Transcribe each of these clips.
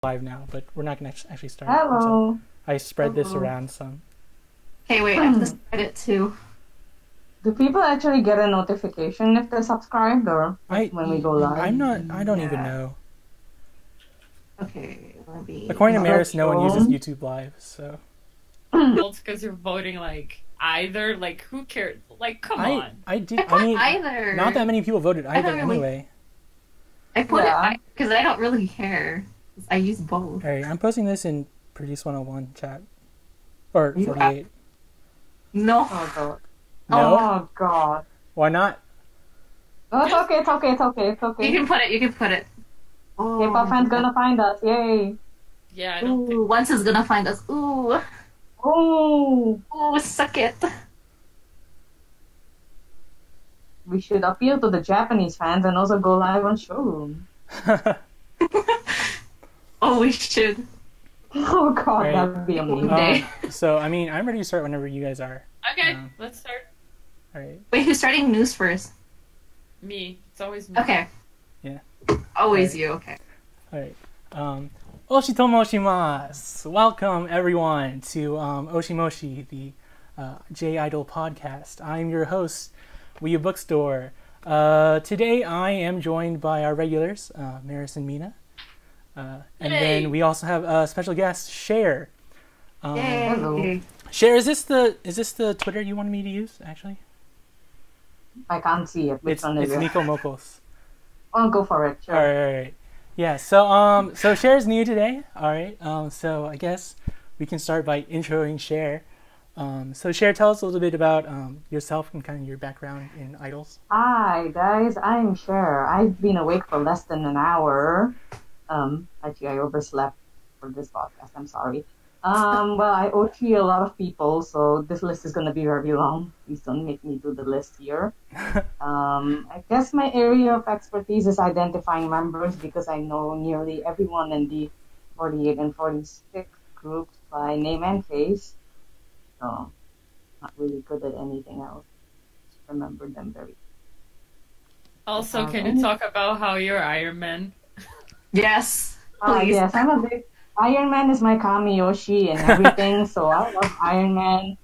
live now, but we're not going to actually start Hello. until I spread this around some. Hey, wait, I have to spread it too. Do people actually get a notification if they're subscribed or when we go live? I don't even know. Okay, let me... According to Maris, no one uses YouTube Live, so... Because you're voting, like, either, like, who cares? Like, come on. I mean, either. Not that many people voted either anyway. I put it because I don't really care. I use both. Alright, I'm posting this in Produce 101 chat. Or 48. No. Oh god. No? Oh god. Why not? Oh, it's okay, it's okay, it's okay, it's okay. You can put it. Oh, K-pop fans gonna find us, yay. Yeah, I don't think... Once is gonna find us. Ooh. Ooh. Ooh, suck it. We should appeal to the Japanese fans and also go live on Showroom. Oh, we should. Oh god, Right. that would be amazing. So, I mean, I'm ready to start whenever you guys are. Okay, let's start. Alright. Wait, who's starting news first? Me. It's always me. Okay. Yeah. Always you, okay. Alright. Oshi Moshi. Welcome, everyone, to Oshi Moshi, the J-Idol podcast. I'm your host, Wii Bookstore. Today, I am joined by our regulars, Maris and Mina. And then we also have a special guest, Cher. Yay. Cher, is this the Twitter you wanted me to use, actually? I can't see it. Which It's one is it? Nico Mokos. Oh, go for it, sure. Alright. Yeah, so Cher's new today. Alright. So I guess we can start by introing Cher. So Cher, tell us a little bit about yourself and kind of your background in idols. Hi guys, I'm Cher. I've been awake for less than an hour. Actually I overslept for this podcast, I'm sorry. Well, I OT a lot of people, so this list is gonna be very long. Please don't make me do the list here. I guess my area of expertise is identifying members because I know nearly everyone in the 48 and 46 groups by name and face. So, not really good at anything else. Just remember them very. Also, can you talk about how you're Iron Man? Yes. Please. Yes, I'm a big... Iron Man is my Kami Yoshi and everything, so I love Iron Man.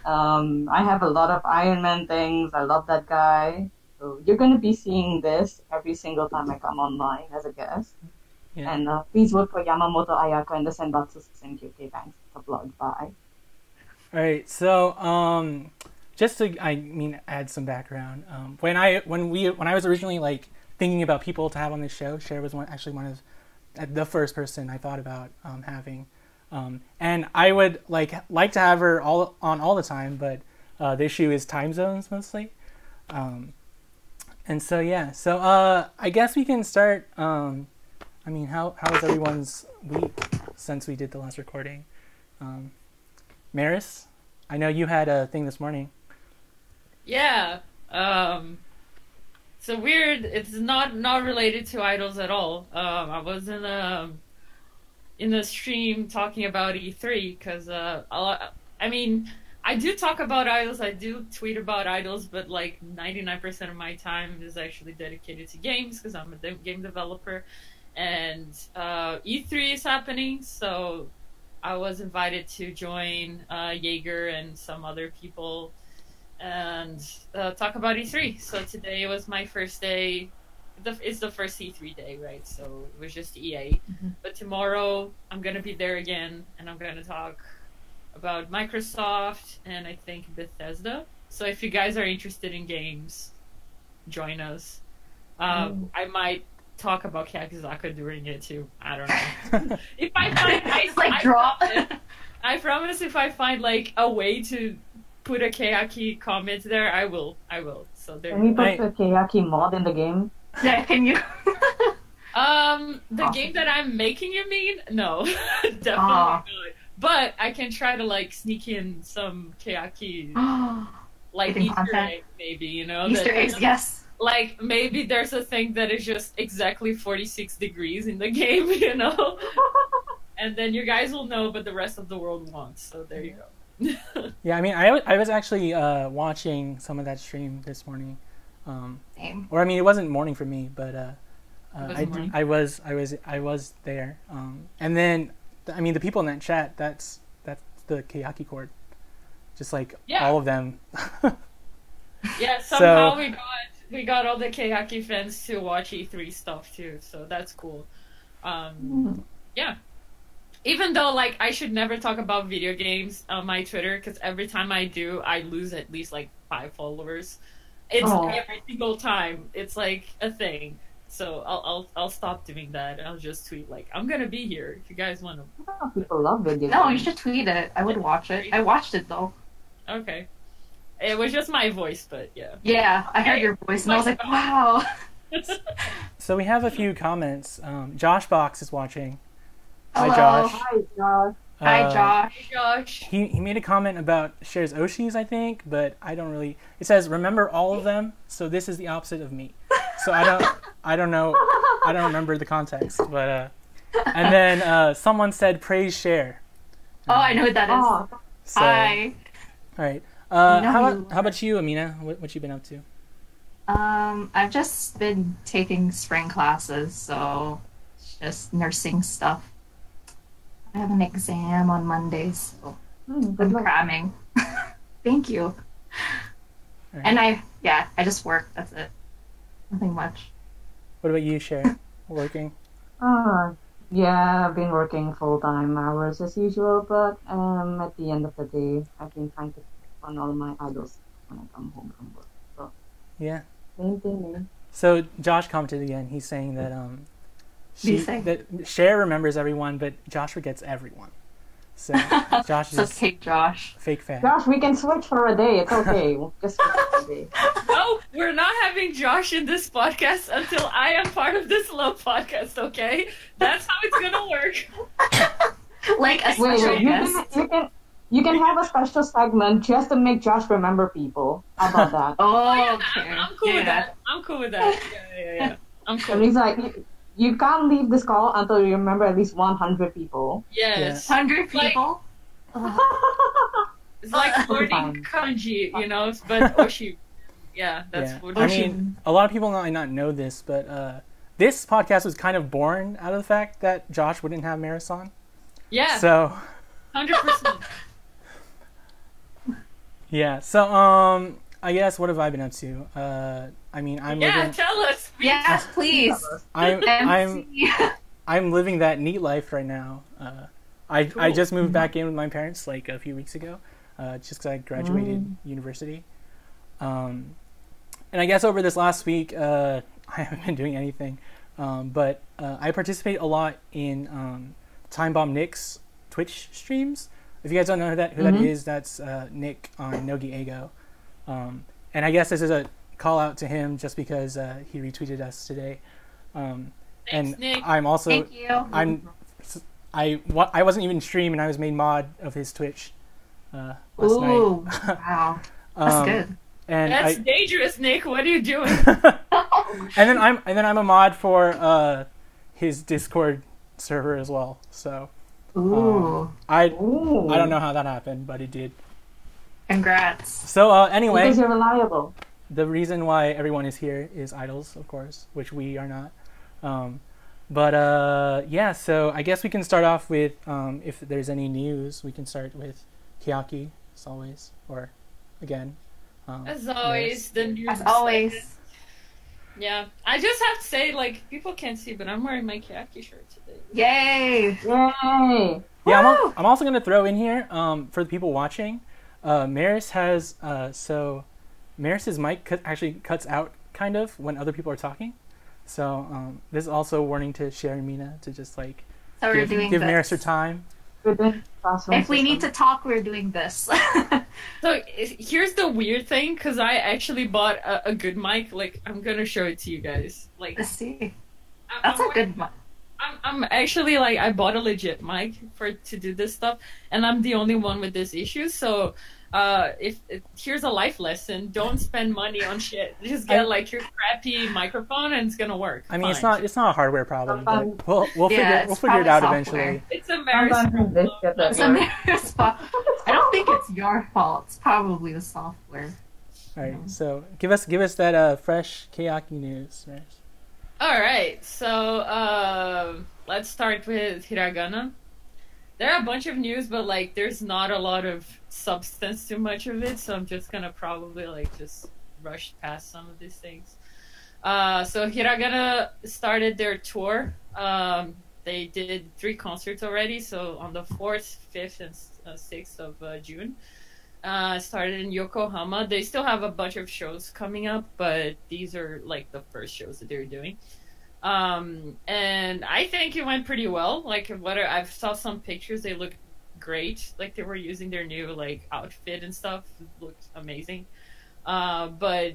I have a lot of Iron Man things. I love that guy. So you're going to be seeing this every single time I come online as a guest. Yeah. And please vote for Yamamoto Ayaka in the Senbatsu Senkyuke. Thanks. It's a vlog. Bye. Alright, so just to add some background. When I was originally like thinking about people to have on this show, Cher was one of the first person I thought about having, and I would like to have her all the time, but the issue is time zones mostly, and so yeah. So I guess we can start. How was everyone's week since we did the last recording? Maris, I know you had a thing this morning. Yeah. So weird. It's not related to idols at all. I was in a stream talking about E3 because I do talk about idols. I do tweet about idols, but like 99% of my time is actually dedicated to games because I'm a game developer, and E3 is happening. So I was invited to join Jaeger and some other people and talk about E3. So today was my first day. It's the first E3 day, right? So it was just EA. Mm-hmm. But tomorrow I'm going to be there again, and I'm going to talk about Microsoft and I think Bethesda. So if you guys are interested in games, join us. I might talk about Kakizaka during it too. I don't know. If I find I promise if I find like a way to put a Kayaki comment there, I will. So there. Can we put the Kayaki mod in the game? Yeah, can you? The game that I'm making, you mean? No, definitely not. But I can try to like sneak in some Kayaki, like Easter egg, maybe, you know. Easter eggs, yes. Like maybe there's a thing that is just exactly 46 degrees in the game, you know. And then you guys will know, but the rest of the world won't. So there you go. Yeah, I mean, I was actually watching some of that stream this morning. Same. Or I mean, it wasn't morning for me, but Was I, morning. I was there. And then, I mean, the people in that chat, that's the Keyaki Court. Just like Yeah. all of them. Yeah, somehow So- we got all the Keihaki fans to watch E3 stuff too, so that's cool. Yeah. Even though like I should never talk about video games on my Twitter, because every time I do, I lose at least like 5 followers. It's every single time. It's like a thing. So I'll stop doing that. I'll just tweet like I'm gonna be here if you guys want to. People love video games. No, you should tweet it. I would watch it. I watched it though. Okay. It was just my voice, but yeah. Yeah, I heard your voice and I was like, wow. So we have a few comments. Josh Box is watching. Hello. Hi, Josh. Hi, Josh. Hi, Josh. Gosh. He made a comment about shares Oshi's, I think, but I don't really. It says remember all of them, so this is the opposite of me. So I don't know. I don't remember the context, but and then someone said praise share. Oh, I know what that is. Oh, So, Hi. All right. know How about you, Amina? What you been up to? I've just been taking spring classes, so it's just nursing stuff. I have an exam on Mondays, so good I'm luck. cramming. Thank you. All right. And I just work. That's it. Nothing much. What about you, Cher? Working? Yeah, I've been working full-time hours as usual, but at the end of the day, I've been trying to fund all my idols when I come home from work. So, Yeah. same thing, man. So Josh commented again. He's saying that you say? that Cher remembers everyone, but Josh forgets everyone. So Josh So is okay, Josh. fake fan. Josh, we can switch for a day. It's okay. We'll just switch for a day. No, we're not having Josh in this podcast until I am part of this love podcast, okay? That's how it's gonna work. Like a Wait, special guest. you can have a special segment just to make Josh remember people. How about that? Oh, Yeah, okay. I'm cool with that. I'm cool with that. Yeah. I'm And cool. he's like, you can't leave this call until you remember at least 100 people. Yes. 100 Like- people? It's like learning kanji, you know, but Oshi. Yeah, that's Yeah. what I Oshi. mean, a lot of people might not know this, but this podcast was kind of born out of the fact that Josh wouldn't have Marisol. Yeah, So 100%. yeah. So I guess what have I been up to? I mean, I'm Yeah, living. tell us. Yes, please. I'm MC. I'm living that neat life right now. I Cool. just moved back in with my parents like a few weeks ago, just because I graduated university. And I guess over this last week, I haven't been doing anything, but I participate a lot in Time Bomb Nick's Twitch streams. If you guys don't know who that is, that's Nick on Nogi Ego. And I guess this is a call out to him just because he retweeted us today. Thanks, And Nick. I'm also Thank you. I wasn't even streaming. I was made mod of his Twitch last night. Ooh, wow. That's good. And That's dangerous, Nick. What are you doing? and then I'm a mod for his Discord server as well. So Ooh. I Ooh. don't know how that happened, but it did. Congrats. So anyway, Because you're reliable. the reason why everyone is here is idols, of course, which we are not. But yeah, so I guess we can start off with if there's any news, we can start with Kiyaki, as always, or again. As always, the news. As always. Yeah, I just have to say, like, people can't see, but I'm wearing my Kayaki shirt today. Yay. Yay! Yeah, Woo! I'm also gonna throw in here for the people watching. Maris has Maris's mic actually cuts out kind of when other people are talking. So this is also a warning to Cher and Mina to just like So we're doing give this. Maris her time. We're doing classroom If we need to system. talk, we're doing this. So here's the weird thing, because I actually bought a good mic. Like, I'm gonna show it to you guys. Like, Let's see. I'm- That's I'm a good one. I'm actually like, I bought a legit mic to do this stuff, and I'm the only one with this issue. So here's a life lesson: don't spend money on shit. Just get like your crappy microphone, and it's gonna work. I mean, fine. it's not a hardware problem, Sometimes- but we'll Yeah, figure it's it out probably eventually. software. It's embarrassing. Sometimes this gets It's better. Amira's fault. I don't think it's your fault. It's probably the software. All right, so give us that fresh Kayaki news, Maris. All right, so let's start with hiragana. There are a bunch of news, but like there's not a lot of substance to much of it, so I'm just gonna probably like just rush past some of these things. So hiragana started their tour. They did 3 concerts already, so on the 4th, 5th, and 6th of June. Started in Yokohama. They still have a bunch of shows coming up, but these are like the first shows that they're doing. And I think it went pretty well. Like what I've saw some pictures, they look great. Like they were using their new like outfit and stuff. It looked amazing. But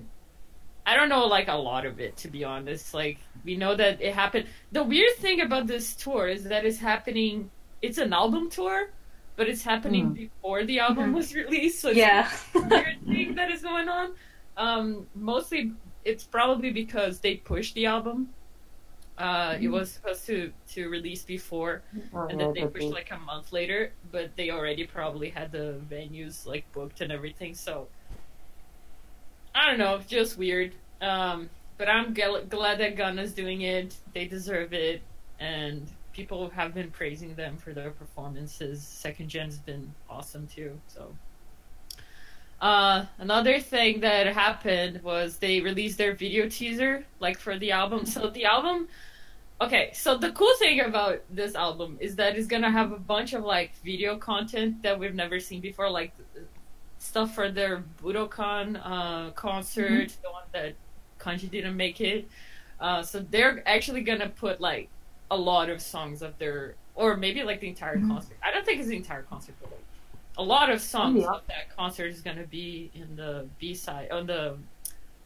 I don't know like a lot of it, to be honest. Like we know that it happened. The weird thing about this tour is that it's happening. It's an album tour, but it's happening before the album was released. So it's a weird thing that is going on. Mostly, it's probably because they pushed the album. It was supposed to release before, and then they pushed like a month later. But they already probably had the venues like booked and everything. So I don't know, just weird. But I'm glad that Gunna's doing it. They deserve it, and people have been praising them for their performances. Second Gen's been awesome too. So another thing that happened was they released their video teaser like for the album. So the album, okay, so the cool thing about this album is that it's gonna have a bunch of like video content that we've never seen before, like stuff for their Budokan concert, the one that Kanji didn't make it. So they're actually gonna put like a lot of songs of their, or maybe like the entire concert. I don't think it's the entire concert, but like a lot of songs of that concert is gonna be in the B side, on the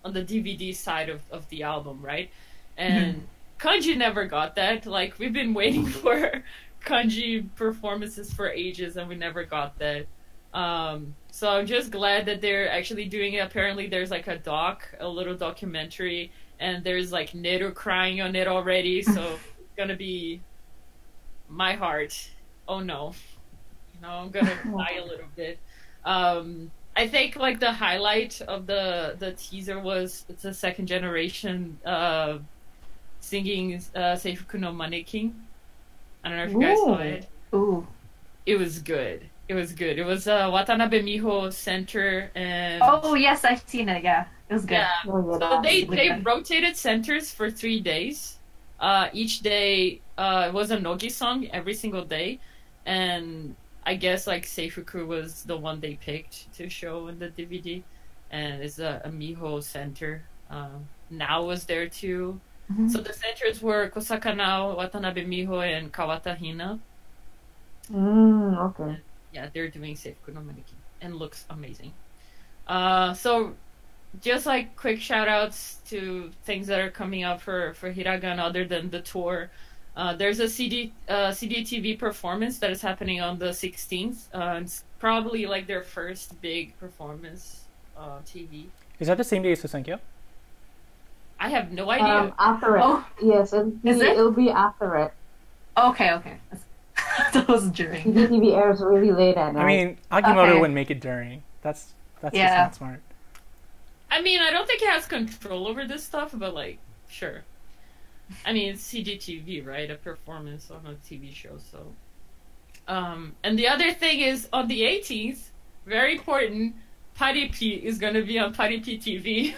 DVD side of the album, right? And Kanji never got that. Like we've been waiting for Kanji performances for ages, and we never got that. So I'm just glad that they're actually doing it. Apparently there's like a little documentary, and there's like Neru crying on it already, so it's gonna be my heart. Oh no. You know, I'm gonna cry a little bit. I think like the highlight of the teaser was it's a second generation singing Seifuku no Mannequin. I don't know if you guys saw it. Ooh. It was good. It was good. It was Watanabe Miho center, and oh yes, I've seen it. Yeah, it was good. Yeah. So they rotated centers for 3 days. Each day was a Nogi song every single day, and I guess like Seifuku was the one they picked to show in the DVD, and it's a Miho center. Now was there too. So the centers were Kosaka Nao, Watanabe Miho, and Kawata Hina. Okay. Yeah, they're doing Seifuku no Maneki, and looks amazing. So just like quick shout outs to things that are coming up for Hiragana other than the tour. There's a CDTV performance that is happening on the 16th. It's probably like their first big performance on TV. Is that the same day as Susenkyo? I have no idea. After it. Oh. Yes, it'll be after it. Okay. That was during. CDTV airs really late at night. I mean, Agimoto wouldn't make it during. That's just not smart. I mean, I don't think he has control over this stuff, but like, sure. I mean, it's CGTV, right? A performance on a TV show, so. And the other thing is, on the 18th, very important, Paripi is going to be on Paripi TV.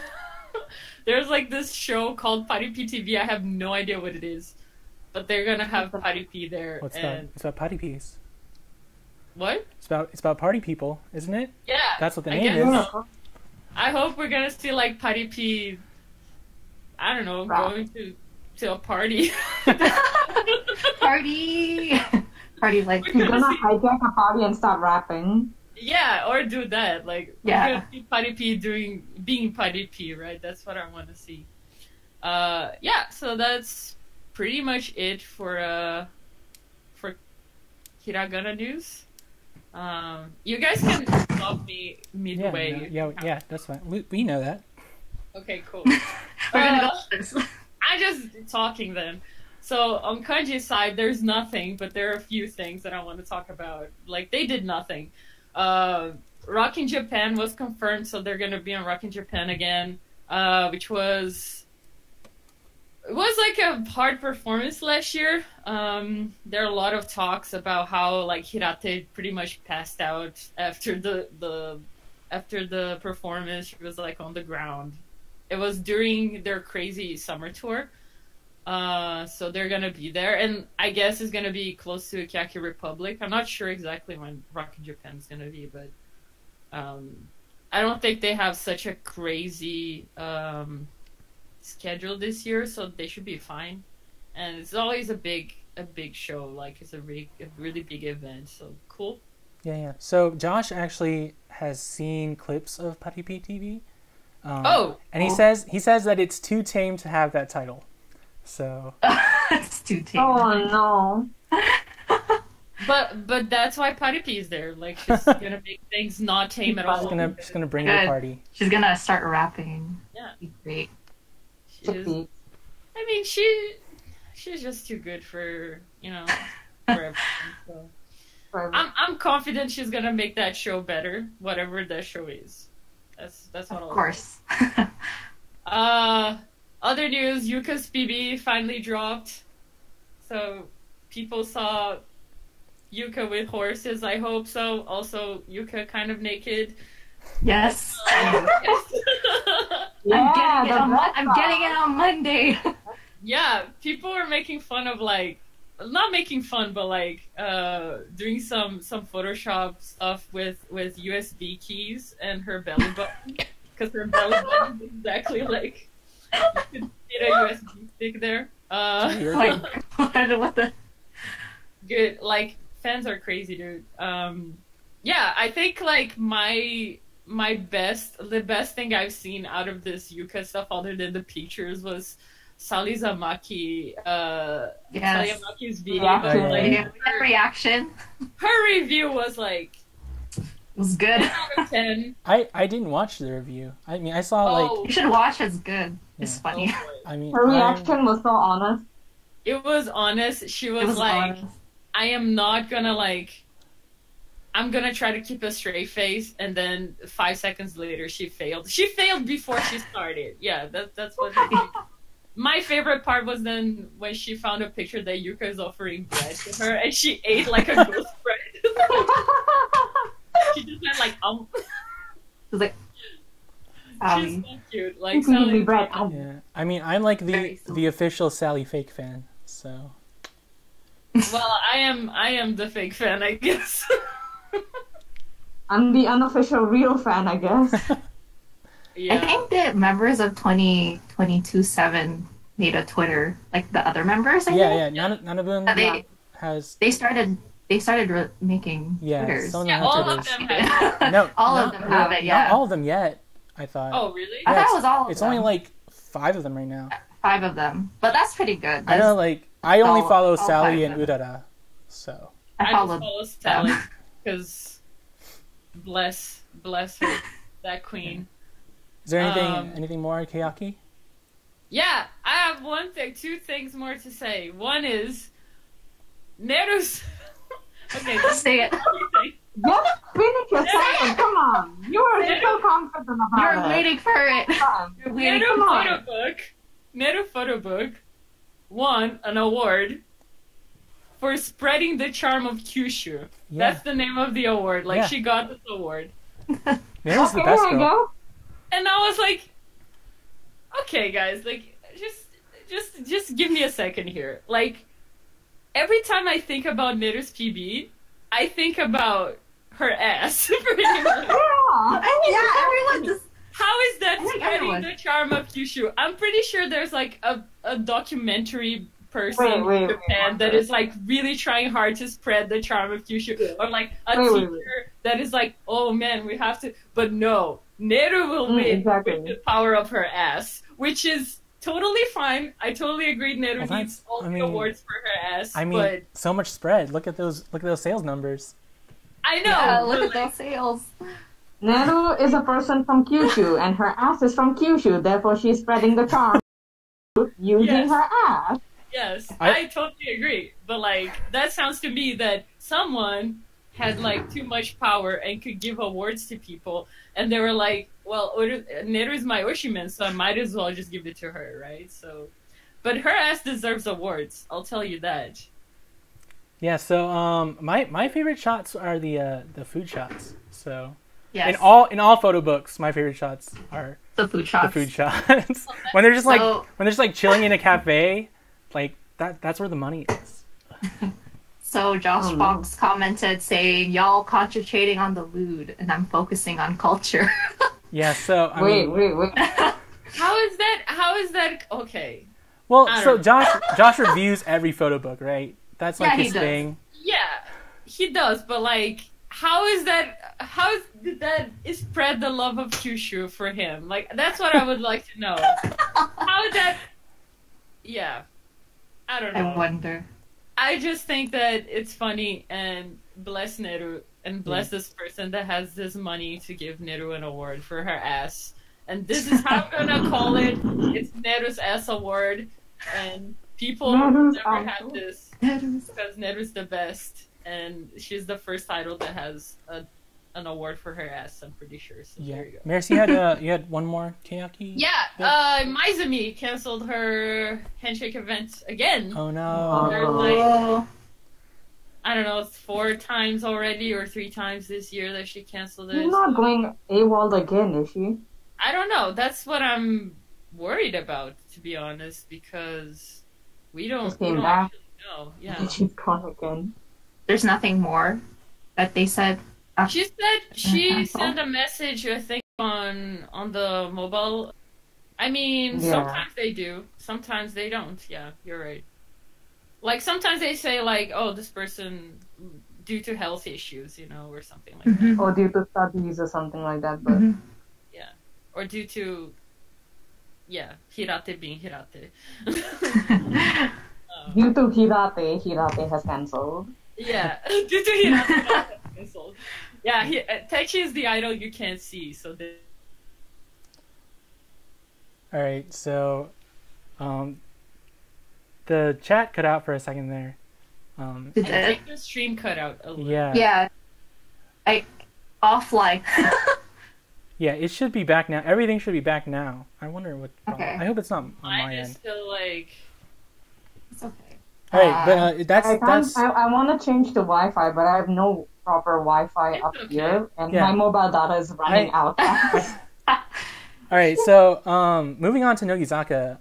There's like this show called Paripi TV. I have no idea what it is, but they're going to have Paripi there. What's that? It's about party peas. What? It's about party people, isn't it? Yeah. That's what the I name guess is. so. I hope we're going to see like Paripi, I don't know, going to a party. Party like you're gonna hijack a party and start rapping. Yeah, or do that. Like we're gonna see Party P being Party P, right? That's what I want to see. Yeah, so that's pretty much it for Hiragana news. You guys can stop me midway. Yeah, that's fine. We know that. Okay, cool. We're gonna go with this. I'm just talking then. So on Kanji's side, there's nothing, but there are a few things that I want to talk about. Like, they did nothing. Rockin' Japan was confirmed, so they're going to be on Rockin' Japan again, which was... it was like a hard performance last year. There are a lot of talks about how like Hirate pretty much passed out after the performance. She was like on the ground. It was during their crazy summer tour. So they're gonna be there, and I guess it's gonna be close to Kyaki Republic. I'm not sure exactly when Rock in Japan is gonna be, but I don't think they have such a crazy schedule this year, so they should be fine. And it's always a big show, like it's a really big event. So cool. Yeah. So Josh actually has seen clips of Putty P TV. And he says that it's too tame to have that title. So It's too tame. Oh no. But that's why Putty P is there. Like she's gonna make things not tame at all. She's gonna bring the party. She's gonna start rapping. Yeah. Be great. I mean, she's just too good for for everything. So. I'm confident she's gonna make that show better, whatever that show is. That's what. Of course. Other news: Yuka's PB finally dropped. So people saw Yuka with horses. I hope so. Also, Yuka kind of naked. Yes. Yeah, I'm getting it on Monday. Yeah, people are making fun of like, not making fun, but like doing some Photoshop stuff with USB keys and her belly button, because her belly button is exactly like you could fit a USB stick there. Like, what the? Good, like fans are crazy, dude. Yeah, I think like the best thing I've seen out of this Yuka stuff, other than the pictures, was Sally Zamaki. Sally Zamaki's video. That reaction. Her review was like, it was good. 10 out of 10. I didn't watch the review. I mean, I saw like. You should watch. It's good. It's funny. I mean, her reaction was so honest. It was honest. She was like, honest. I am not gonna like. I'm gonna try to keep a straight face, and then 5 seconds later, she failed. She failed before she started. Yeah, that's what. My favorite part was then when she found a picture that Yuka is offering bread to her, and she ate like a ghost bread. She just went like, It was like, she's so cute. Like, Sally bread. Yeah, I mean, I'm like the official Sally fake fan. So. Well, I am the fake fan, I guess. I'm the unofficial real fan, I guess. Yeah. I think the members of 2022-7 made a Twitter, like the other members. I think. None of them has. They started making Twitters. Yeah, all of them have. No, all of them have it. Yeah, not all of them yet. I thought. Oh, really? I thought it was all of It's them. only like 5 of them right now. 5 of them, but that's pretty good. I know, like I only follow all Sally 5 and of them. Urara, so. I just followed follow Sally because bless her, that queen. Is there anything more, Kayaki? Yeah, I have 2 things more to say. One is Neru's. Okay, Say it. Just finish your sentence, come on. You were so confident about You it. were waiting for it. You're waiting Neru for it. Photo Book won an award for spreading the charm of Kyushu. Yeah. That's the name of the award. Like, she got this award. Neru's the Okay, best here we girl. go. And I was like, okay, guys, like, just give me a second here. Like, every time I think about Neru's PB, I think about her ass. Pretty much. Yeah. Everyone just. How is that think spreading everyone- the charm of Kyushu? I'm pretty sure there's like a documentary person Wait, in Japan that is like really trying hard to spread the charm of Kyushu, or like a Wait. teacher that is like, oh man, we have to. But no, Neru will win exactly. with the power of her ass, which is totally fine. I totally agree. Neru Well, needs all the I mean- awards for her ass. I mean, but so much spread. Look at those sales numbers. I know. Yeah, but, look at like, those sales. Neru is a person from Kyushu, and her ass is from Kyushu, therefore she's spreading the charm using Yes. her ass. Yes, I- I totally agree. But like, that sounds to me that someone had like too much power and could give awards to people, and they were like, "Well, Neru is my Oshiman, so I might as well just give it to her, right?" So, but her ass deserves awards. I'll tell you that. Yeah, so my favorite shots are the food shots. So Yes. in all photo books, my favorite shots are the food the shots. food shots. when they're just like So- when they're just like chilling in a cafe, like that's where the money is. So Josh Fox commented saying, "Y'all concentrating on the lewd, and I'm focusing on culture." Yeah, so I Wait, mean, wait. How is that? How is that? Okay. well, I so don't Josh reviews every photo book, right? That's like Yeah, he his does. thing. Yeah, he does, but like, how is that? Did that spread the love of Kyushu for him? Like, that's what I would like to know. How is that? Yeah, I don't know. I wonder. I just think that it's funny and bless Neru and bless this person that has this money to give Neru an award for her ass. And this is how I'm gonna call it. It's Neru's ass award, and people Neru's never ass have award. this because Neru's the best, and she's the first idol that has an award for her ass. I'm pretty sure. So Yeah, there you go. Mercy you had one more Kayaki. Yeah, Maizumi canceled her handshake event again. Oh no. They're like, I don't know, 4 times already or 3 times this year that she canceled it. She's not going AWOL again, is she? I don't know. That's what I'm worried about, to be honest, because we don't, Just came back. actually know. Yeah. She's gone again. There's nothing more that they said. She said she Mhm. sent a message, I think, on the mobile. I mean, Yeah. sometimes they do, sometimes they don't. Yeah, you're right. Like sometimes they say like, "Oh, this person due to health issues," or something like that, Mhm. Or due to studies or something like that, but Mhm. or due to Hirate being Hirate. due to Hirate has cancelled. Yeah, due to Hirate cancelled. Yeah, Taichi is the idol you can't see, so All right, so the chat cut out for a second there. Did I it? think the stream cut out a little. Yeah. Yeah. Offline. Yeah, it should be back now. Everything should be back now. I wonder what. Okay. I hope it's not on Mine my is end. still like. It's okay. All right, but that's I want to change to Wi-Fi, but I have no proper Wi-Fi It's up okay. here, and Yeah. my mobile data is running out. all right. So moving on to Nogizaka.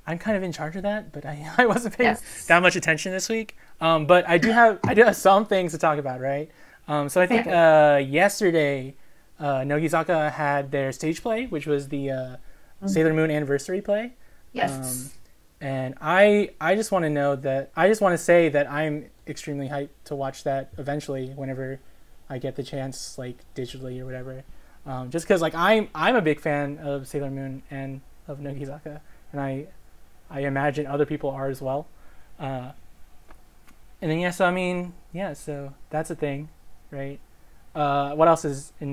I'm kind of in charge of that, but I wasn't paying Yes. that much attention this week. But I do have some things to talk about, right? So I think yesterday, Nogizaka had their stage play, which was the Sailor Moon anniversary play. Yes. And I just want to say that I'm extremely hyped to watch that eventually whenever I get the chance, like digitally or whatever. Just because like I'm a big fan of Sailor Moon and of Nogizaka, and I imagine other people are as well. And then so that's a thing, right? What else is in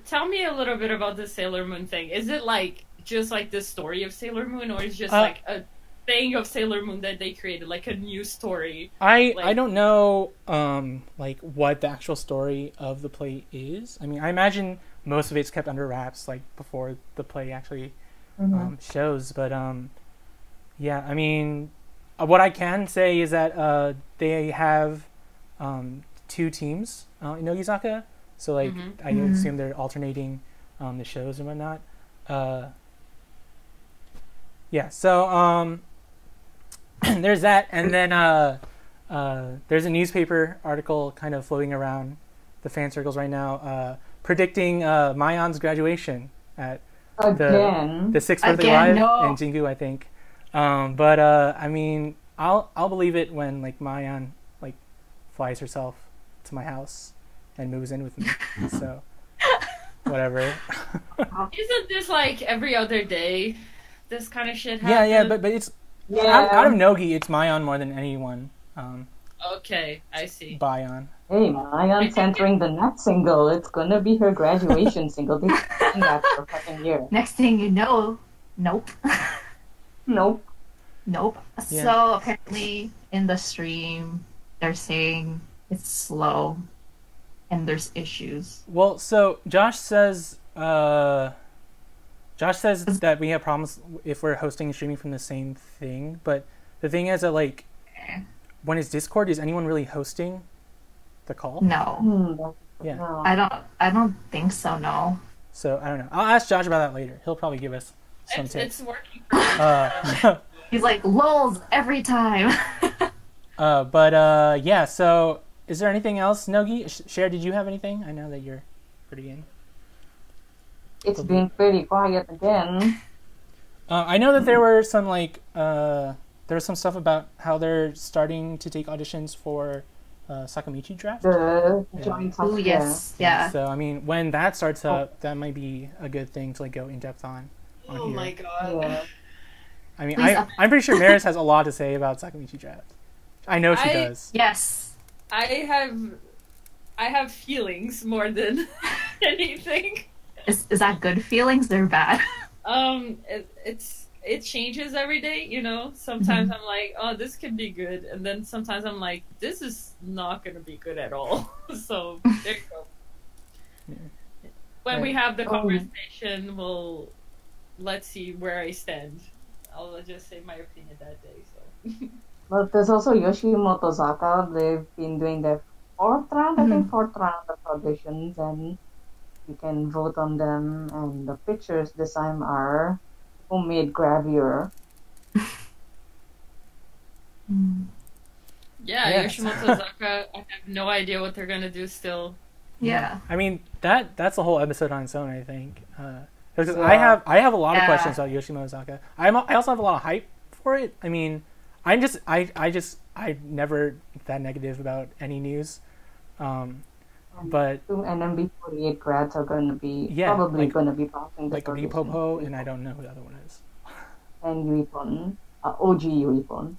Tell me a little bit about the Sailor Moon thing. Is it like just like the story of Sailor Moon, or is it just like a thing of Sailor Moon that they created, like a new story? I don't know like what the actual story of the play is. I mean, I imagine most of it's kept under wraps like before the play actually shows, but yeah, I mean, what I can say is that they have 2 teams in Nogizaka, so like I assume they're alternating the shows and whatnot. Yeah, so there's that, and then there's a newspaper article kind of floating around the fan circles right now, predicting Mayon's graduation at Again. the 6th birthday Again, live no. in Jingu, I think. But I mean, I'll believe it when like Mayan like flies herself to my house and moves in with me. So whatever. Isn't this like every other day? This kind of shit happens. Yeah, but it's Yeah. out of Nogi, it's Mayan more than anyone. Okay, I see. Bayan. Hey, Mayan's entering the next single. It's gonna be her graduation single. They've been doing that for a fucking year. Next thing you know, nope. Nope. Nope. Yeah. So apparently in the stream, they're saying it's slow and there's issues. Well, so Josh says Josh says that we have problems if we're hosting and streaming from the same thing, but the thing is that like when it's Discord, is anyone really hosting the call? No. Yeah. No. I don't think so, no. So I don't know. I'll ask Josh about that later. He'll probably give us some tips. It's working. For me. He's like, lols every time. Yeah, so is there anything else, Nogi? Cher, did you have anything? I know that you're pretty in. It's been pretty quiet again. I know that there were some there was some stuff about how they're starting to take auditions for Sakamichi draft. The joint Ooh, yes. Yeah. So I mean, when that starts up, that might be a good thing to like go in depth on Oh here. my god. Yeah. I mean, Please, I'm pretty sure Maris has a lot to say about Sakamichi draft. I know she does. Yes. I have feelings more than anything. Is that good feelings or bad? It changes every day, you know. Sometimes I'm like, oh, this could be good, and then sometimes I'm like, this is not gonna be good at all. So there you go. Yeah. When we Right. have the conversation, let's see where I stand. I'll just say my opinion that day. So. But there's also Yoshimoto Zaka. They've been doing their fourth round of auditions, and you can vote on them. And the pictures this time are homemade gravure. Yeah, Yes. Yoshimoto Zaka. I have no idea what they're gonna do still. Yeah. I mean, that's a whole episode on its own, I think. Because I have a lot of Yeah. questions about Yoshimoto Zaka. I also have a lot of hype for it. I mean, I'm never that negative about any news. But Two NMB48 grads are going to be Yeah, probably like- going to be passing the like audition. Ripopo, and I don't know who the other one is. And Yuipon, OG Yuipon.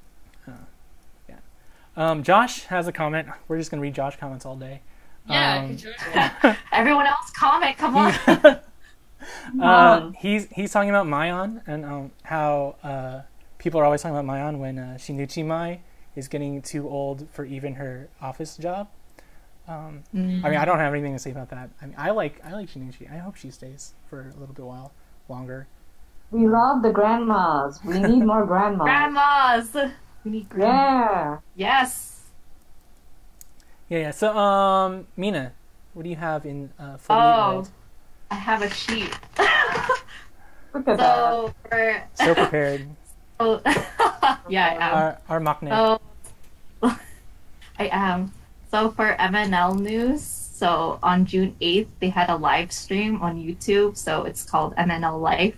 Josh has a comment. We're just gonna read Josh comments all day. Yeah, Um, could you- Everyone else comment, come on. He's talking about Mayon and how people are always talking about Mayon when Shinichi Mai is getting too old for even her office job. I mean, I don't have anything to say about that. I mean, I like Shinichi. I hope she stays for a little bit longer. We love the grandmas. We need more grandmas. Grandmas. We need grandmas. Yeah. Yes. Yeah. So, Mina, what do you have in 48-year-old? I have a sheet. Look at that. So for So prepared. oh, yeah, I am. Our maknae. So I am. So for MNL News, so on June 8th, they had a live stream on YouTube. So it's called MNL Life.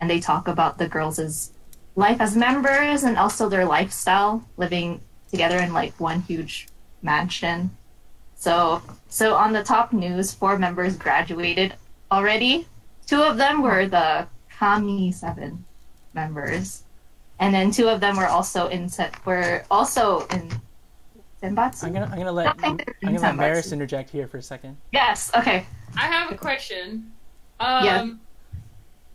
And they talk about the girls' life as members and also their lifestyle, living together in like one huge mansion. So on the top news, 4 members graduated already. 2 of them were the Kami 7 members. And then 2 of them were also in Senbatsu? I'm gonna let Maris interject here for a second. Yes, okay. I have a question. Yes.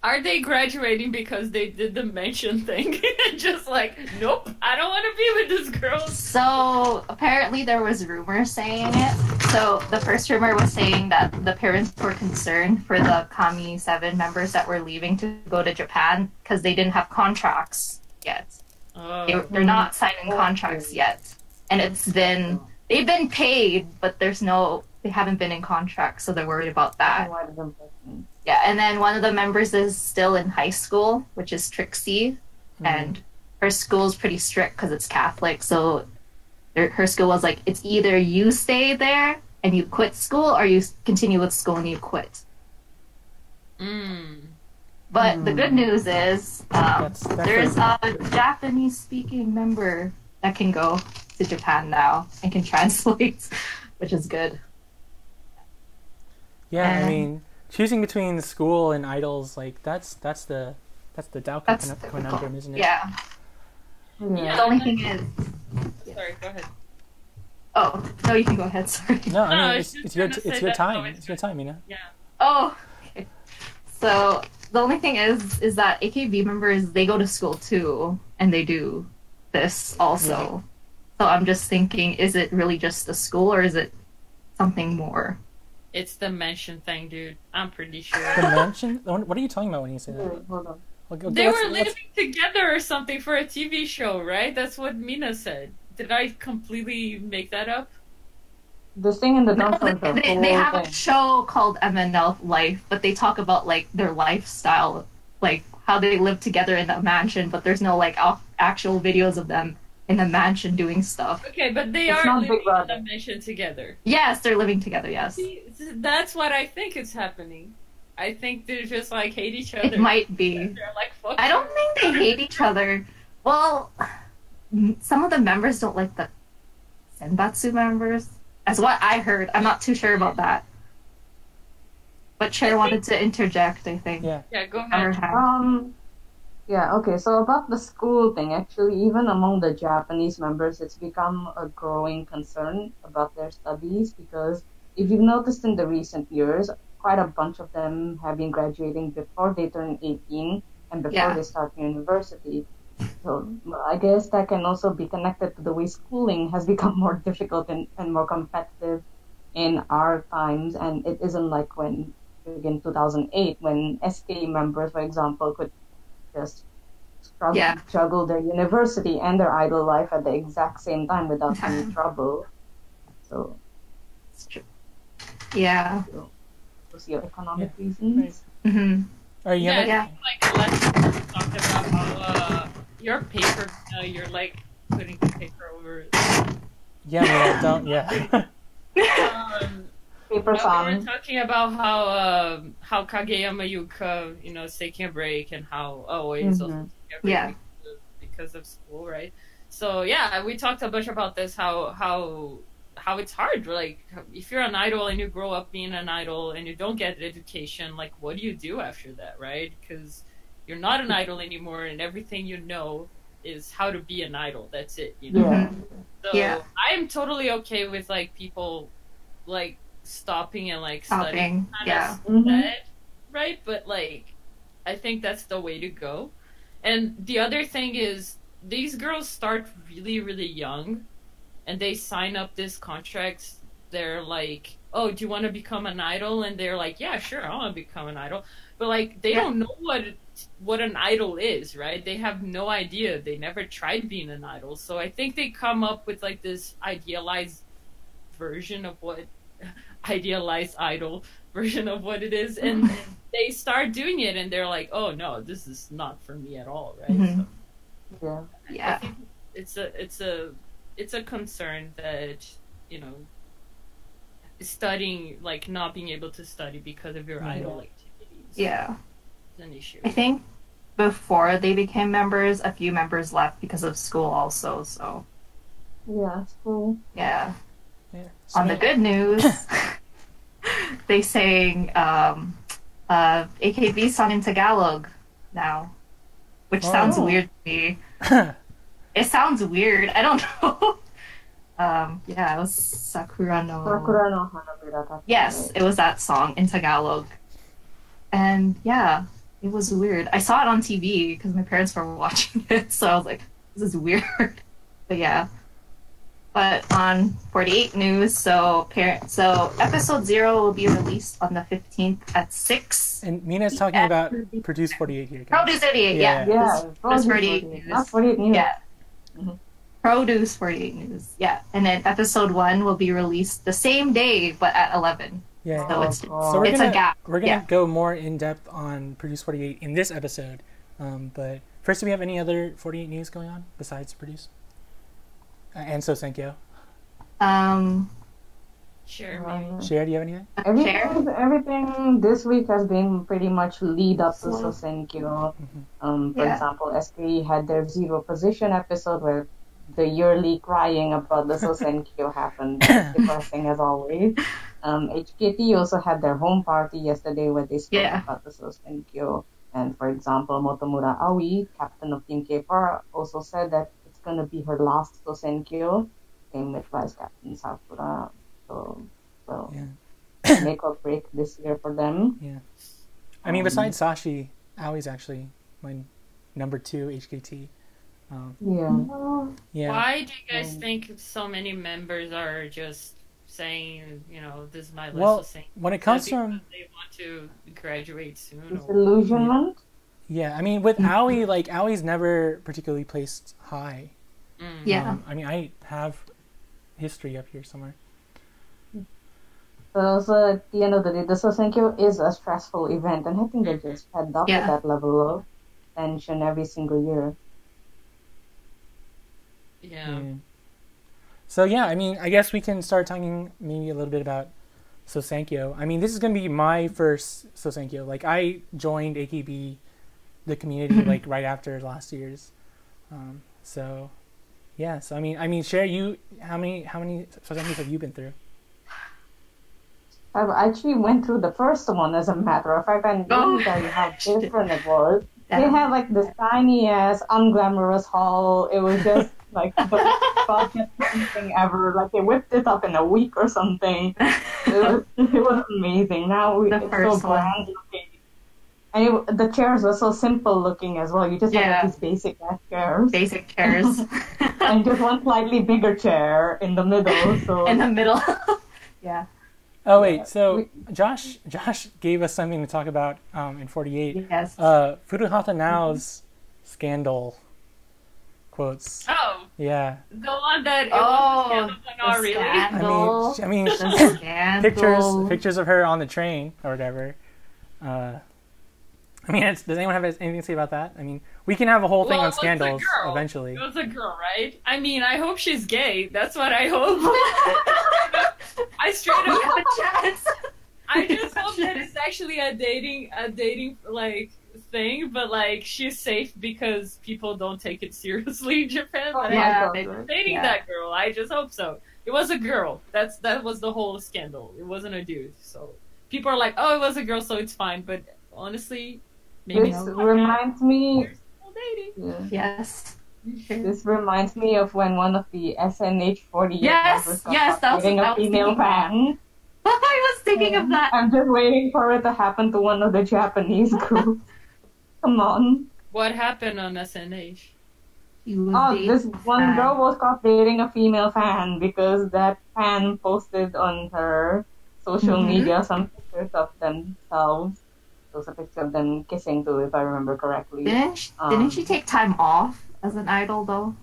Are they graduating because they did the mention thing? Just like, nope, I don't want to be with this girl. So apparently there was rumors saying it. So the first rumor was saying that the parents were concerned for the Kami 7 members that were leaving to go to Japan because they didn't have contracts yet. They're not signing contracts yet. And they've been paid, but they haven't been in contracts, so they're worried about that. Yeah, and then one of the members is still in high school, which is Trixie, and her school's pretty strict because it's Catholic, so her school was like, it's either you stay there and you quit school, or you continue with school and you quit. But the good news is there's a Japanese-speaking member that can go to Japan now and can translate, which is good. Yeah, I mean, choosing between school and idols, like that's the Dao conundrum, isn't it? Yeah. Yeah. The only thing is, Sorry, go ahead. oh no, you can go ahead. Sorry. No, I No, mean it's just it's your gonna say time. that- It's your time, Mina. Yeah. Oh, okay. So the only thing is that AKB members, they go to school too, and they do this also. So I'm just thinking, is it really just a school, or is it something more? It's the mention thing, dude. I'm pretty sure. The mansion? What are you talking about when you say that? Wait, hold on. Okay, They let's- were let's- living together or something for a TV show, right? That's what Mina said. Did I completely make that up? The thing in the No, dump for the they whole have a thing. show called MNL Life, but they talk about like their lifestyle, like how they live together in a mansion, but there's no like actual videos of them in the mansion doing stuff. Okay, but they It's are not living Big Brother. in a mansion together. Yes, they're living together, yes. See, that's what I think is happening. I think they just like hate each other. It might be. They're like, fuck I don't think they hate each other. Well, some of the members don't like the Senbatsu members. That's what I heard. I'm not too sure about that. But Cher wanted to interject, I think. Yeah. Yeah, go Or ahead. have- Yeah, okay, so about the school thing, actually, even among the Japanese members, it's become a growing concern about their studies because if you've noticed in the recent years, quite a bunch of them have been graduating before they turn 18 and before Yeah. they start university. So I guess that can also be connected to the way schooling has become more difficult and more competitive in our times, and it isn't like when in 2008 when SK members, for example, could just struggle, Yeah. juggle their university and their idol life at the exact same time without any trouble. So, It's true. Yeah. socioeconomic reasons. hmm Are you Yeah, gonna? Yeah. like last time we talked about how your paper, you're like putting the paper over. Yeah, Mina, don't. Yeah. Um, Paper we were song. talking about how Kageyama Yuka, is taking a break, and how Aoi is also Mhm. taking a break Yeah. because of school, right? So yeah, we talked a bunch about this. How it's hard. Like if you're an idol and you grow up being an idol and you don't get education, like what do you do after that, right? Because you're not an idol anymore, and everything you know is how to be an idol. That's it. Yeah. So Yeah. I'm totally okay with like people like stopping and like studying Stopping. kind Yeah. of Mhm. that, right? But like I think that's the way to go. And the other thing is these girls start really, really young and they sign up these contracts. They're like, oh, do you want to become an idol? And they're like, yeah, sure, I want to become an idol. But like they Yeah. don't know what an idol is, right? They have no idea. They never tried being an idol. So I think they come up with like this idealized version of what idealized idol version of what it is, and they start doing it and they're like, oh no, this is not for me at all, right? Mhm. Yeah. I Yeah. think it's a concern that studying, like not being able to study because of your idol activities Yeah. is an issue. I think before they became members, a few members left because of school also, so Yeah, school. yeah. Yeah. On the good news, they sang AKB song in Tagalog now, which sounds Oh. weird to me. It sounds weird. I don't know. Yeah, it was Sakura no. Sakura no Hanabira. That's Yes, right. it was that song in Tagalog. And yeah, it was weird. I saw it on TV because my parents were watching it, so I was like, this is weird. But yeah. But on 48 News, so episode 0 will be released on the 15th at 6. And Mina's talking Yeah. about Produce 48 here, guys. Produce 48, yeah. Yeah, That's 48 News. Not 48 news. Yeah. Mhm. Produce 48 News, yeah. And then episode 1 will be released the same day, but at 11. Yeah. So it's So we're it's gonna a gap. we're gonna Yeah. go more in depth on Produce 48 in this episode. But first, do we have any other 48 news going on besides Produce? And So Senkyo. Sure, maybe. Cher, do you have anything? Everything this week has been pretty much lead up to Slow. Sosenkyo. For Yeah. example, SK had their zero position episode where the yearly crying about the Sosenkyo happened. Depressing as always. HKT also had their home party yesterday where they spoke Yeah. about the Sosenkyo. And for example, Motomura Aoi, captain of Team K4, also said that it's going to be her last Sosenkyo. Same with Vice Captain Sakura. So, well, Yeah. make or break this year for them. Yeah. I mean, besides Sashi, Aoi's actually my number 2 HKT. Yeah. Yeah. Why do you guys think so many members are just saying, this is my list Well, of saying when it comes because from they want to graduate soon. Or, Disillusionment. yeah, I mean with Aoi, like Aoi's never particularly placed high. Yeah. I mean I have history up here somewhere. But also, at the end of the day, the Sosenkyo is a stressful event, and I think they're just fed up with that level of tension every single year. yeah. So yeah, I mean, I guess we can start talking maybe a little bit about Sosenkyo. I mean, this is gonna be my first Sosenkyo. Like, I joined AKB, the community, like right after last year's. So yeah. So I mean, Cher, how many Sosenkyos have you been through? I actually went through the first one, as a matter of fact, and let me tell you how different it was. They had like this tiny ass, unglamorous hall. It was just like the fucking thing ever. Like they whipped it up in a week or something. It was amazing. Now it's so grand looking, and the chairs were so simple looking as well. You just have like, these basic ass chairs. Basic chairs. And just one slightly bigger chair in the middle. So in the middle. Yeah. Oh wait, so Josh gave us something to talk about in 48. Yes. Furuhata Nao's scandal quotes. Oh. Yeah. The one that it was a scandal, but not really. Scandal. I mean, Scandal. pictures of her on the train or whatever. I mean, does anyone have anything to say about that? I mean, we can have a whole thing on scandals eventually. It was a girl, right? I mean, I hope she's gay. That's what I hope. I straight up have a chance. I just hope that it's actually a dating like thing, but like she's safe because people don't take it seriously in Japan. But dating that girl, I just hope so. It was a girl. That was the whole scandal. It wasn't a dude. So people are like, oh, it was a girl, so it's fine. But honestly, maybe this reminds me. Yes. This reminds me of when one of the SNH48 members was dating a female fan. I was thinking of that. I'm just waiting for it to happen to one of the Japanese groups. Come on. What happened on SNH? This one girl was caught dating a female fan because that fan posted on her social media some pictures of themselves. Those are pictures of them kissing too, if I remember correctly. Didn't she take time off as an idol though?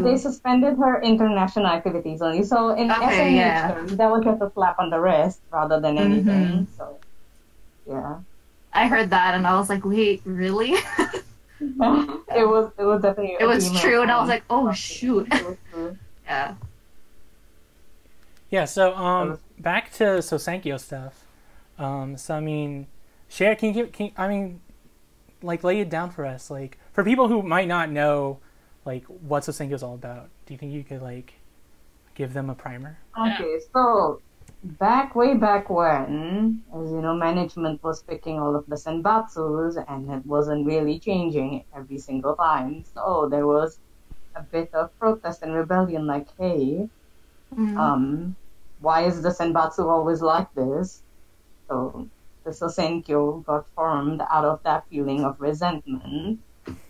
They suspended her international activities only. So in SNH, that was just a slap on the wrist rather than anything. So yeah, I heard that and I was like, wait, really? It was definitely. It was true, and I was like, oh shoot. It was true. Yeah. Yeah. So back to Sosenkyo stuff. So I mean, Cher, lay it down for us, like for people who might not know, like what Sosenkyo is all about. Do you think you could like give them a primer? Okay, so way back when, as you know, management was picking all of the senbatsus, and it wasn't really changing every single time. So there was a bit of protest and rebellion, like, hey, why is the senbatsu always like this? So the Sosenkyo got formed out of that feeling of resentment.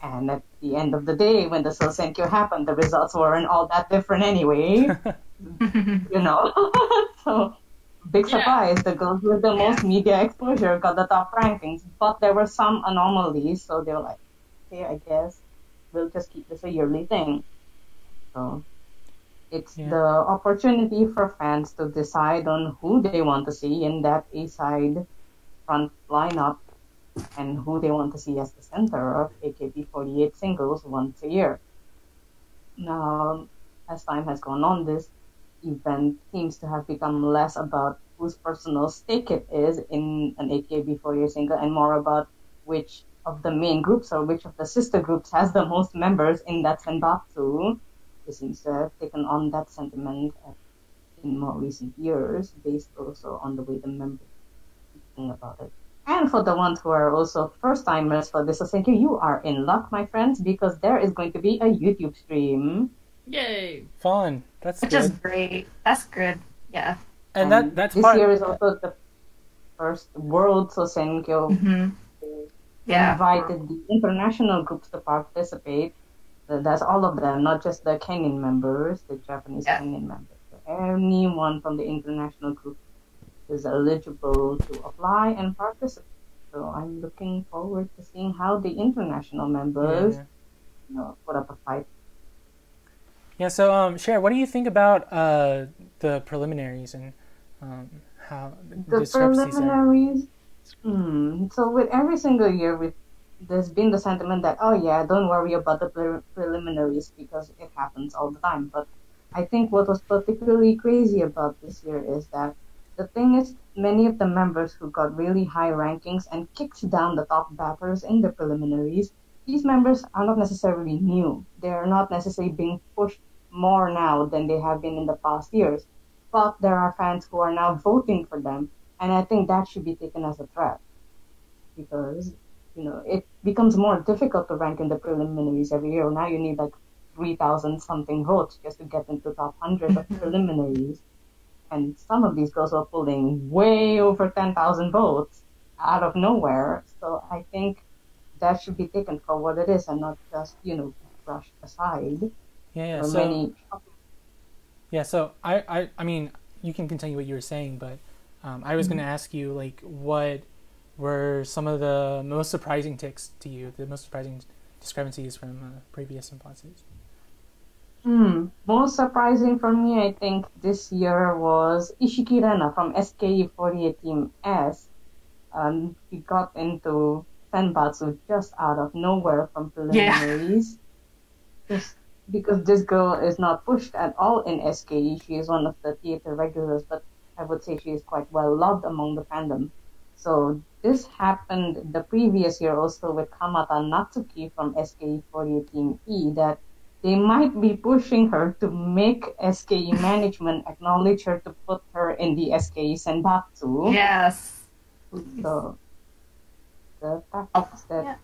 And at the end of the day, when the Sosenkyo happened, the results weren't all that different anyway. So, big surprise, the girls with the most media exposure got the top rankings. But there were some anomalies, so they were like, okay, I guess we'll just keep this a yearly thing. So it's the opportunity for fans to decide on who they want to see in that A-side front lineup and who they want to see as the center of AKB48 singles once a year. Now, as time has gone on, this event seems to have become less about whose personal stake it is in an AKB48 single and more about which of the main groups or which of the sister groups has the most members in that senbatsu. It seems to have taken on that sentiment in more recent years, based also on the way the members think about it. And for the ones who are also first-timers for this Sosenkyo, you are in luck, my friends, because there is going to be a YouTube stream. Yay! Fun. That's good. Which is great. That's good. Yeah. And that's this year is also the first World Sosenkyo. Yeah. Invited the international groups to participate. That's all of them, not just the Kenyan members, the Japanese Kenyan members. So anyone from the international group is eligible to apply and participate. So I'm looking forward to seeing how the international members, put up a fight. Yeah. So, Cher, what do you think about the preliminaries and how The discrepancies there? preliminaries. So with every single year, there's been the sentiment that, oh yeah, don't worry about the preliminaries because it happens all the time. But I think what was particularly crazy about this year is that the thing is, many of the members who got really high rankings and kicked down the top batters in the preliminaries, these members are not necessarily new. They are not necessarily being pushed more now than they have been in the past years. But there are fans who are now voting for them, and I think that should be taken as a threat because it becomes more difficult to rank in the preliminaries every year. Now you need like 3,000 something votes just to get into top 100 of preliminaries. And some of these girls are pulling way over 10,000 votes out of nowhere. So I think that should be taken for what it is and not just, brushed aside. Yeah. So I mean, you can continue what you were saying, but I was going to ask you, like, what were some of the most surprising ticks to you, the most surprising discrepancies from previous impossibles? Most surprising for me, I think, this year was Ishiki Rena from SKE48 Team S. He got into Senbatsu just out of nowhere from preliminaries. Just because this girl is not pushed at all in SKE. She is one of the theater regulars, but I would say she is quite well loved among the fandom. So this happened the previous year also with Kamata Natsuki from SKE48 Team E, that they might be pushing her to make SKE management acknowledge her to put her in the SKE Senbatsu. Yes. So the tactics that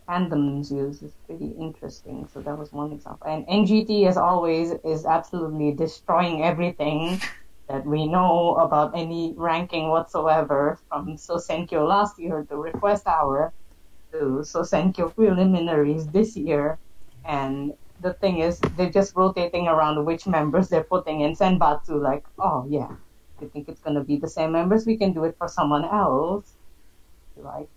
fandoms use is pretty interesting. So that was one example. And NGT, as always, is absolutely destroying everything that we know about any ranking whatsoever, from Sosenkyo last year to Request Hour to Sosenkyo preliminaries this year. And the thing is, they're just rotating around which members they're putting in Senbatsu, like, oh yeah, you think it's going to be the same members? We can do it for someone else. Like,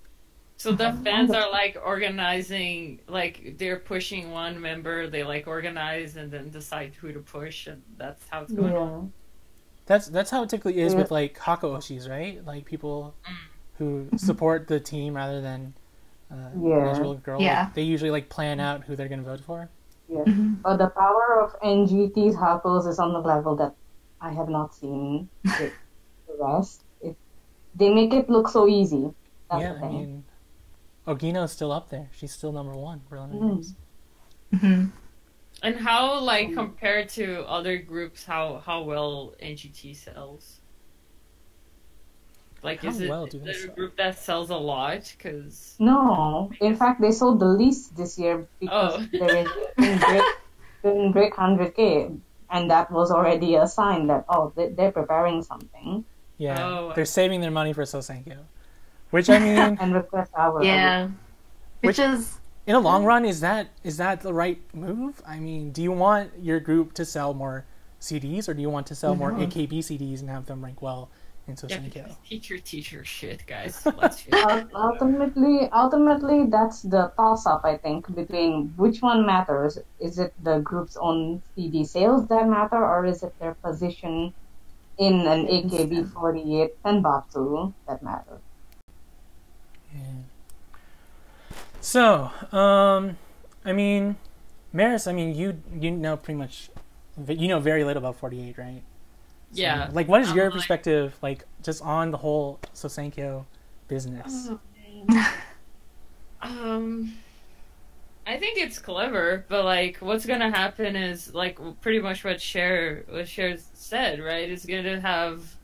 so the fans are like organizing, like they're pushing one member, they like organize and then decide who to push, and that's how it's going on. That's how it typically is with like Hako Oshis, right? Like people who support the team rather than individual girl. Yeah. Like, they usually like plan out who they're gonna vote for. Yeah. But the power of NGT's Hakos is on the level that I have not seen with the rest. They make it look so easy. That's the thing. I mean, Ogino's still up there. She's still #1 preliminaries. And how, like, compared to other groups, how well NGT sells? Like, is it a group that sells a lot? Cause no, in fact, they sold the least this year because they didn't break 100K, and that was already a sign that they're preparing something. Yeah, they're saving their money for Sosenkyo, which I mean, and Request Hour. Yeah, which is. In the long run, is that the right move? I mean, do you want your group to sell more CDs, or do you want to sell more AKB CDs and have them rank well in Sosenkyo? Teacher shit, guys. Let's ultimately, that's the toss-up, I think, between which one matters. Is it the group's own CD sales that matter, or is it their position in an AKB48 Senbatsu that matters? Yeah. So, I mean, Maris, I mean, you know pretty much, you know very little about 48, right? So, yeah. Like, what is your perspective, like, just on the whole Sosenkyo business? I think it's clever, but, like, what's gonna happen is, like, pretty much what Cher said, right? It's gonna have...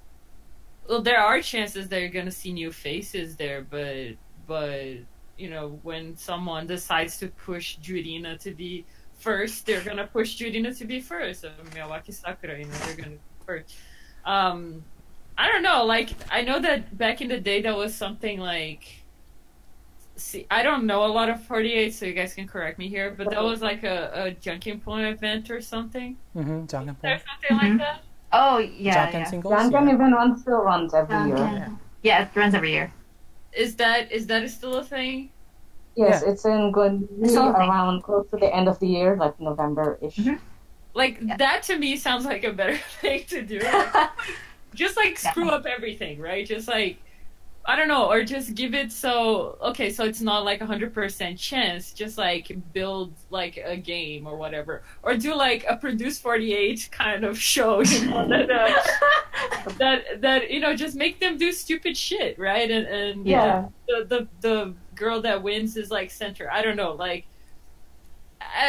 Well, there are chances that you're gonna see new faces there, but you know, when someone decides to push Jurina to be first, they're gonna push Jurina to be first. So Miyawaki Sakura, you know, they're gonna be first. I don't know, like, I know that back in the day that was something like see, I don't know a lot of 48, so you guys can correct me here, but that was like a Junkin Point event or something. Junkin Or Point. something like that. Oh, yeah, Junkin yeah. singles. Jankan Yeah. event one still runs every year. Duncan. Yeah, it runs every year. Is that still a thing? Yes, Yeah. it's in going to be It's all thing. around close to the end of the year, like November-ish. Like that to me sounds like a better thing to do. Just like screw up everything, right? Just like I don't know, or just give it so it's not like 100% chance. Just like build like a game or whatever, or do like a Produce 48 kind of show, you know, that you know, just make them do stupid shit, right? And Yeah. the girl that wins is like center. I don't know, like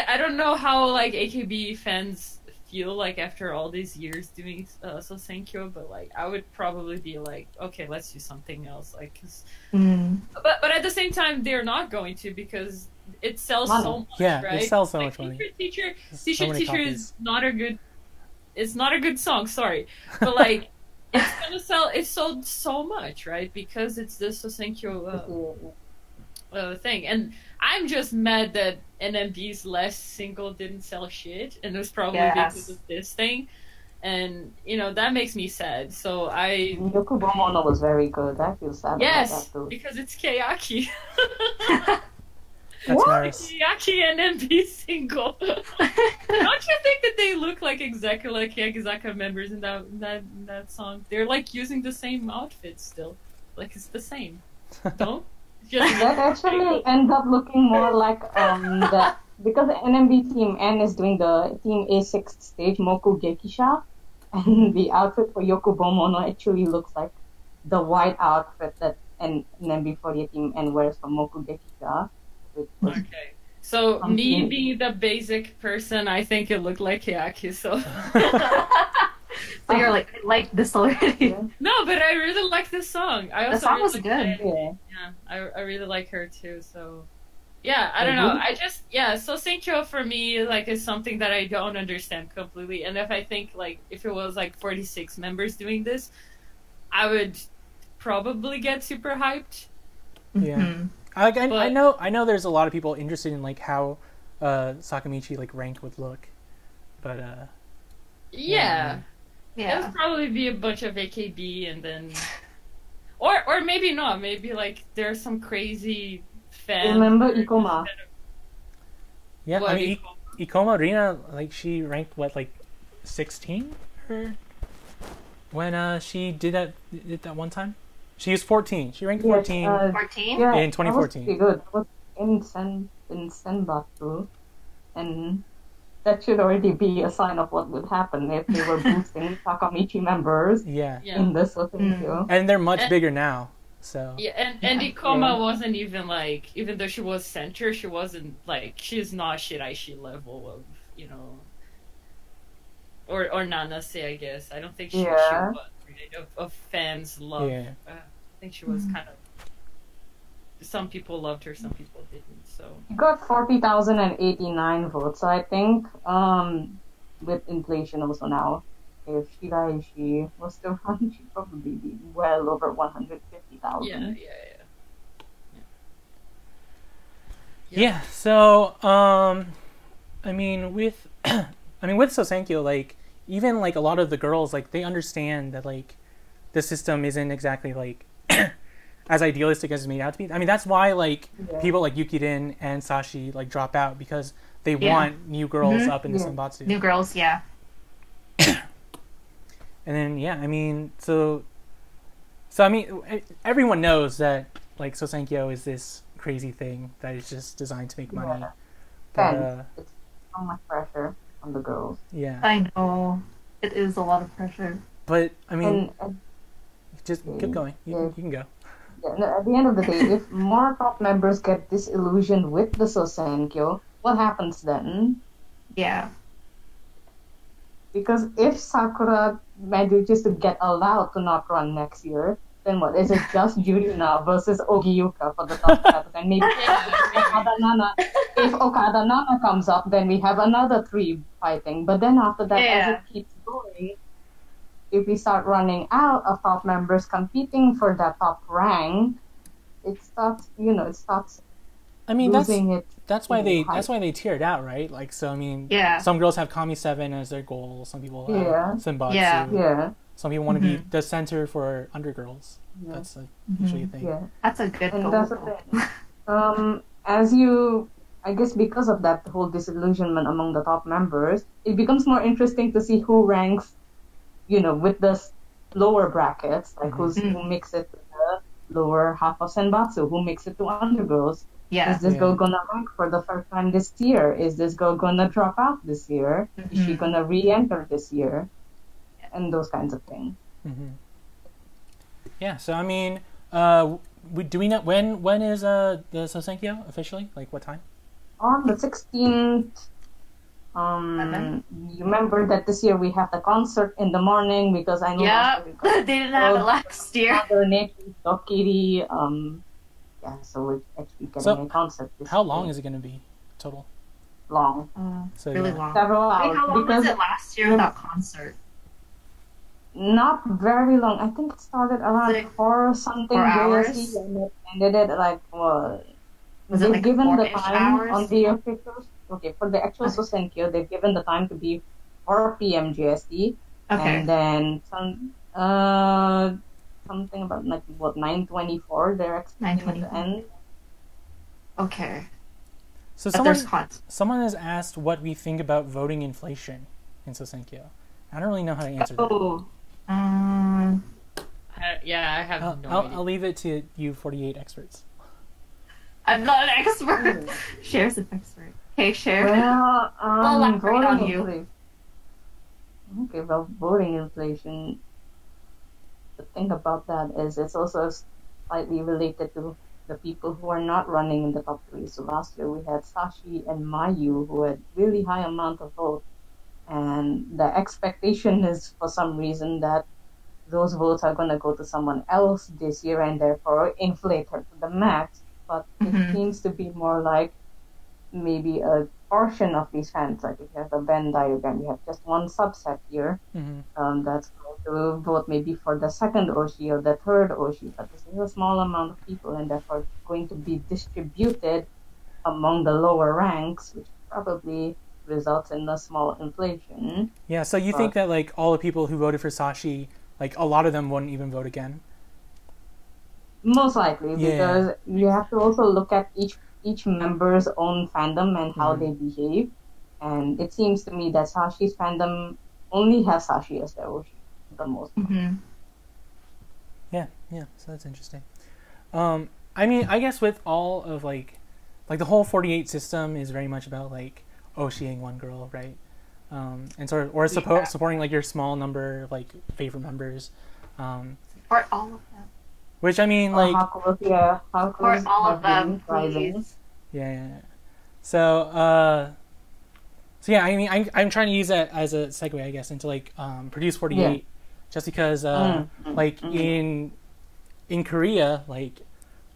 I don't know how like AKB fans feel like after all these years doing Sosenkyo, but like I would probably be like, okay, let's do something else, like, cause, but at the same time they're not going to because it sells so much, Yeah, right? it sells so like, much money. Teacher So many Teacher copies. is not a good. It's not a good song, sorry, but like it's gonna sell. It sold so much, right? Because it's the Sosenkyo thing, and I'm just mad that NMB's last single didn't sell shit, and it was probably because of this thing, and you know that makes me sad. So Yokubomono was very good. I feel sad about that too. because it's Keiaki. That's nice. Keiaki NMB single. Don't you think that they look like exactly like Keiakizaka members in that song? They're like using the same outfits still, like it's the same. Don't. That actually ends up looking more like that because the NMB team N is doing the team A6 stage Moku Gekisha, and the outfit for Yokubomono actually looks like the white outfit that NMB48 team N wears for Moku Gekisha. Okay. So me being the basic person, I think it looked like Keiaki. So So you're like this already. no, but I really like this song. I also The song really was like good. it. Yeah. Yeah, I really like her too. So yeah, I don't know. I just so Senkyo for me like is something that I don't understand completely. And if I think like if it was like 46 members doing this, I would probably get super hyped. Yeah. I know there's a lot of people interested in like how Sakamichi like rank would look, but Yeah. It Yeah. would probably be a bunch of AKB and then or maybe not. Maybe like there's some crazy fan. Remember Ikoma? yeah, What, I mean Ikoma Rina, like she ranked what, like 16 or when she did that one time? She was 14. She ranked 14 14? Yeah, in that 2014. was pretty good. That was in Senbatsu, and that should already be a sign of what would happen if they were boosting Sakamichi members Yeah. in this Sosenkyo. And they're much bigger now. So Yeah, and Ikoma wasn't even like, even though she was center, she wasn't like, she's not Shiraishi level of, you know, or Nanase, I guess. I don't think she was right, of fans love. Yeah. I think she was kind of, some people loved her, some people didn't. So She got 40,089 votes, so I think with inflation also now, if Shiraishi was still running, she'd probably be well over 150,000. yeah. So I mean with with Sosenkyo, like even like a lot of the girls, like they understand that like the system isn't exactly like as idealistic as it's made out to be. I mean that's why like people like Yukirin and Sashi like drop out because they want new girls up in the Senbatsu. New girls, yeah. And then I mean so I mean everyone knows that like Sosenkyo is this crazy thing that is just designed to make money. But, And it's so much pressure on the girls. yeah. I know. It is a lot of pressure. But I mean And just keep going. You can go. yeah, no, at the end of the day, if more top members get disillusioned with the Sosenkyo, what happens then? Yeah. Because if Sakura manages to get allowed to not run next year, then what? Is it just Jurina versus Ogiyuka for the top status? And maybe if Okada Nana comes up, then we have another 3 fighting. But then after that, as it keeps going, if we start running out of top members competing for that top rank, it starts, you know, it starts I mean, losing it. that's why you know, that's height. why they tiered out, right? Like, so I mean, Yeah. some girls have Kami 7 as their goal. Some people have Yeah. Senbatsu. Yeah. Yeah. Some people want to be the center for undergirls. Yeah. That's usually a thing. Yeah. That's a good And goal. that's the thing. I guess because of that whole disillusionment among the top members, it becomes more interesting to see who ranks, you know, with the lower brackets, like who makes it to the lower half of Senbatsu, who makes it to undergirls. Yeah. Is this girl gonna rank for the first time this year? Is this girl gonna drop out this year? Is she gonna re-enter this year? And those kinds of things. Yeah. So I mean, do we know when is the Sosenkyo officially? Like what time? On the 16th, you remember that this year we have the concert in the morning because I know last year They didn't have it last year. Dokiri, yeah, so we're actually getting a concert this How long year. is it going to be total? Long. So Really yeah. long. Several Wait, hours. how long because was it last year, that concert? Not very long. I think it started around Like 4 something 4 hours? JST and it ended at like what? Was it They've like given the 4-ish time hours? on the officials. Okay, for the actual Sosenkyo, they've given the time to be 4 p.m. GST, Okay. and then something about like what 9:24. They're expecting it to 9:24. end. Okay. So But there's concert. someone has asked what we think about voting inflation in Sosenkyo. I don't really know how to answer that. Oh. Yeah, I have no idea. I'll leave it to you 48 experts. I'm not an expert. Cher's an expert. Hey, Cher. Well, I'll elaborate on voting you. inflation. Okay, well, voting inflation. The thing about that is it's also slightly related to the people who are not running in the top 3. So last year we had Sashi and Mayu who had really high amount of votes, and the expectation is for some reason that those votes are going to go to someone else this year and therefore inflate her to the max. But it seems to be more like maybe a portion of these fans, like if you have a Venn diagram, you have just one subset here that's going to vote maybe for the second Oshi or the third Oshi, but this is a small amount of people and therefore going to be distributed among the lower ranks, which probably results in a small inflation. Yeah, so you think that like all the people who voted for Sashi, like a lot of them wouldn't even vote again? Most likely, because you have to also look at each member's own fandom and how they behave. And it seems to me that Sashi's fandom only has Sashi as their Oshi for the most part. Yeah, so that's interesting. I mean, I guess with all of like the whole 48 system is very much about like Oshiing one girl, right? And sort of, or supporting like your small number of like favorite members. Or all of them. Which I mean, like, Or all of them, please. Yeah. So yeah, I mean, I'm trying to use that as a segue, I guess, into like Produce 48, just because like in Korea, like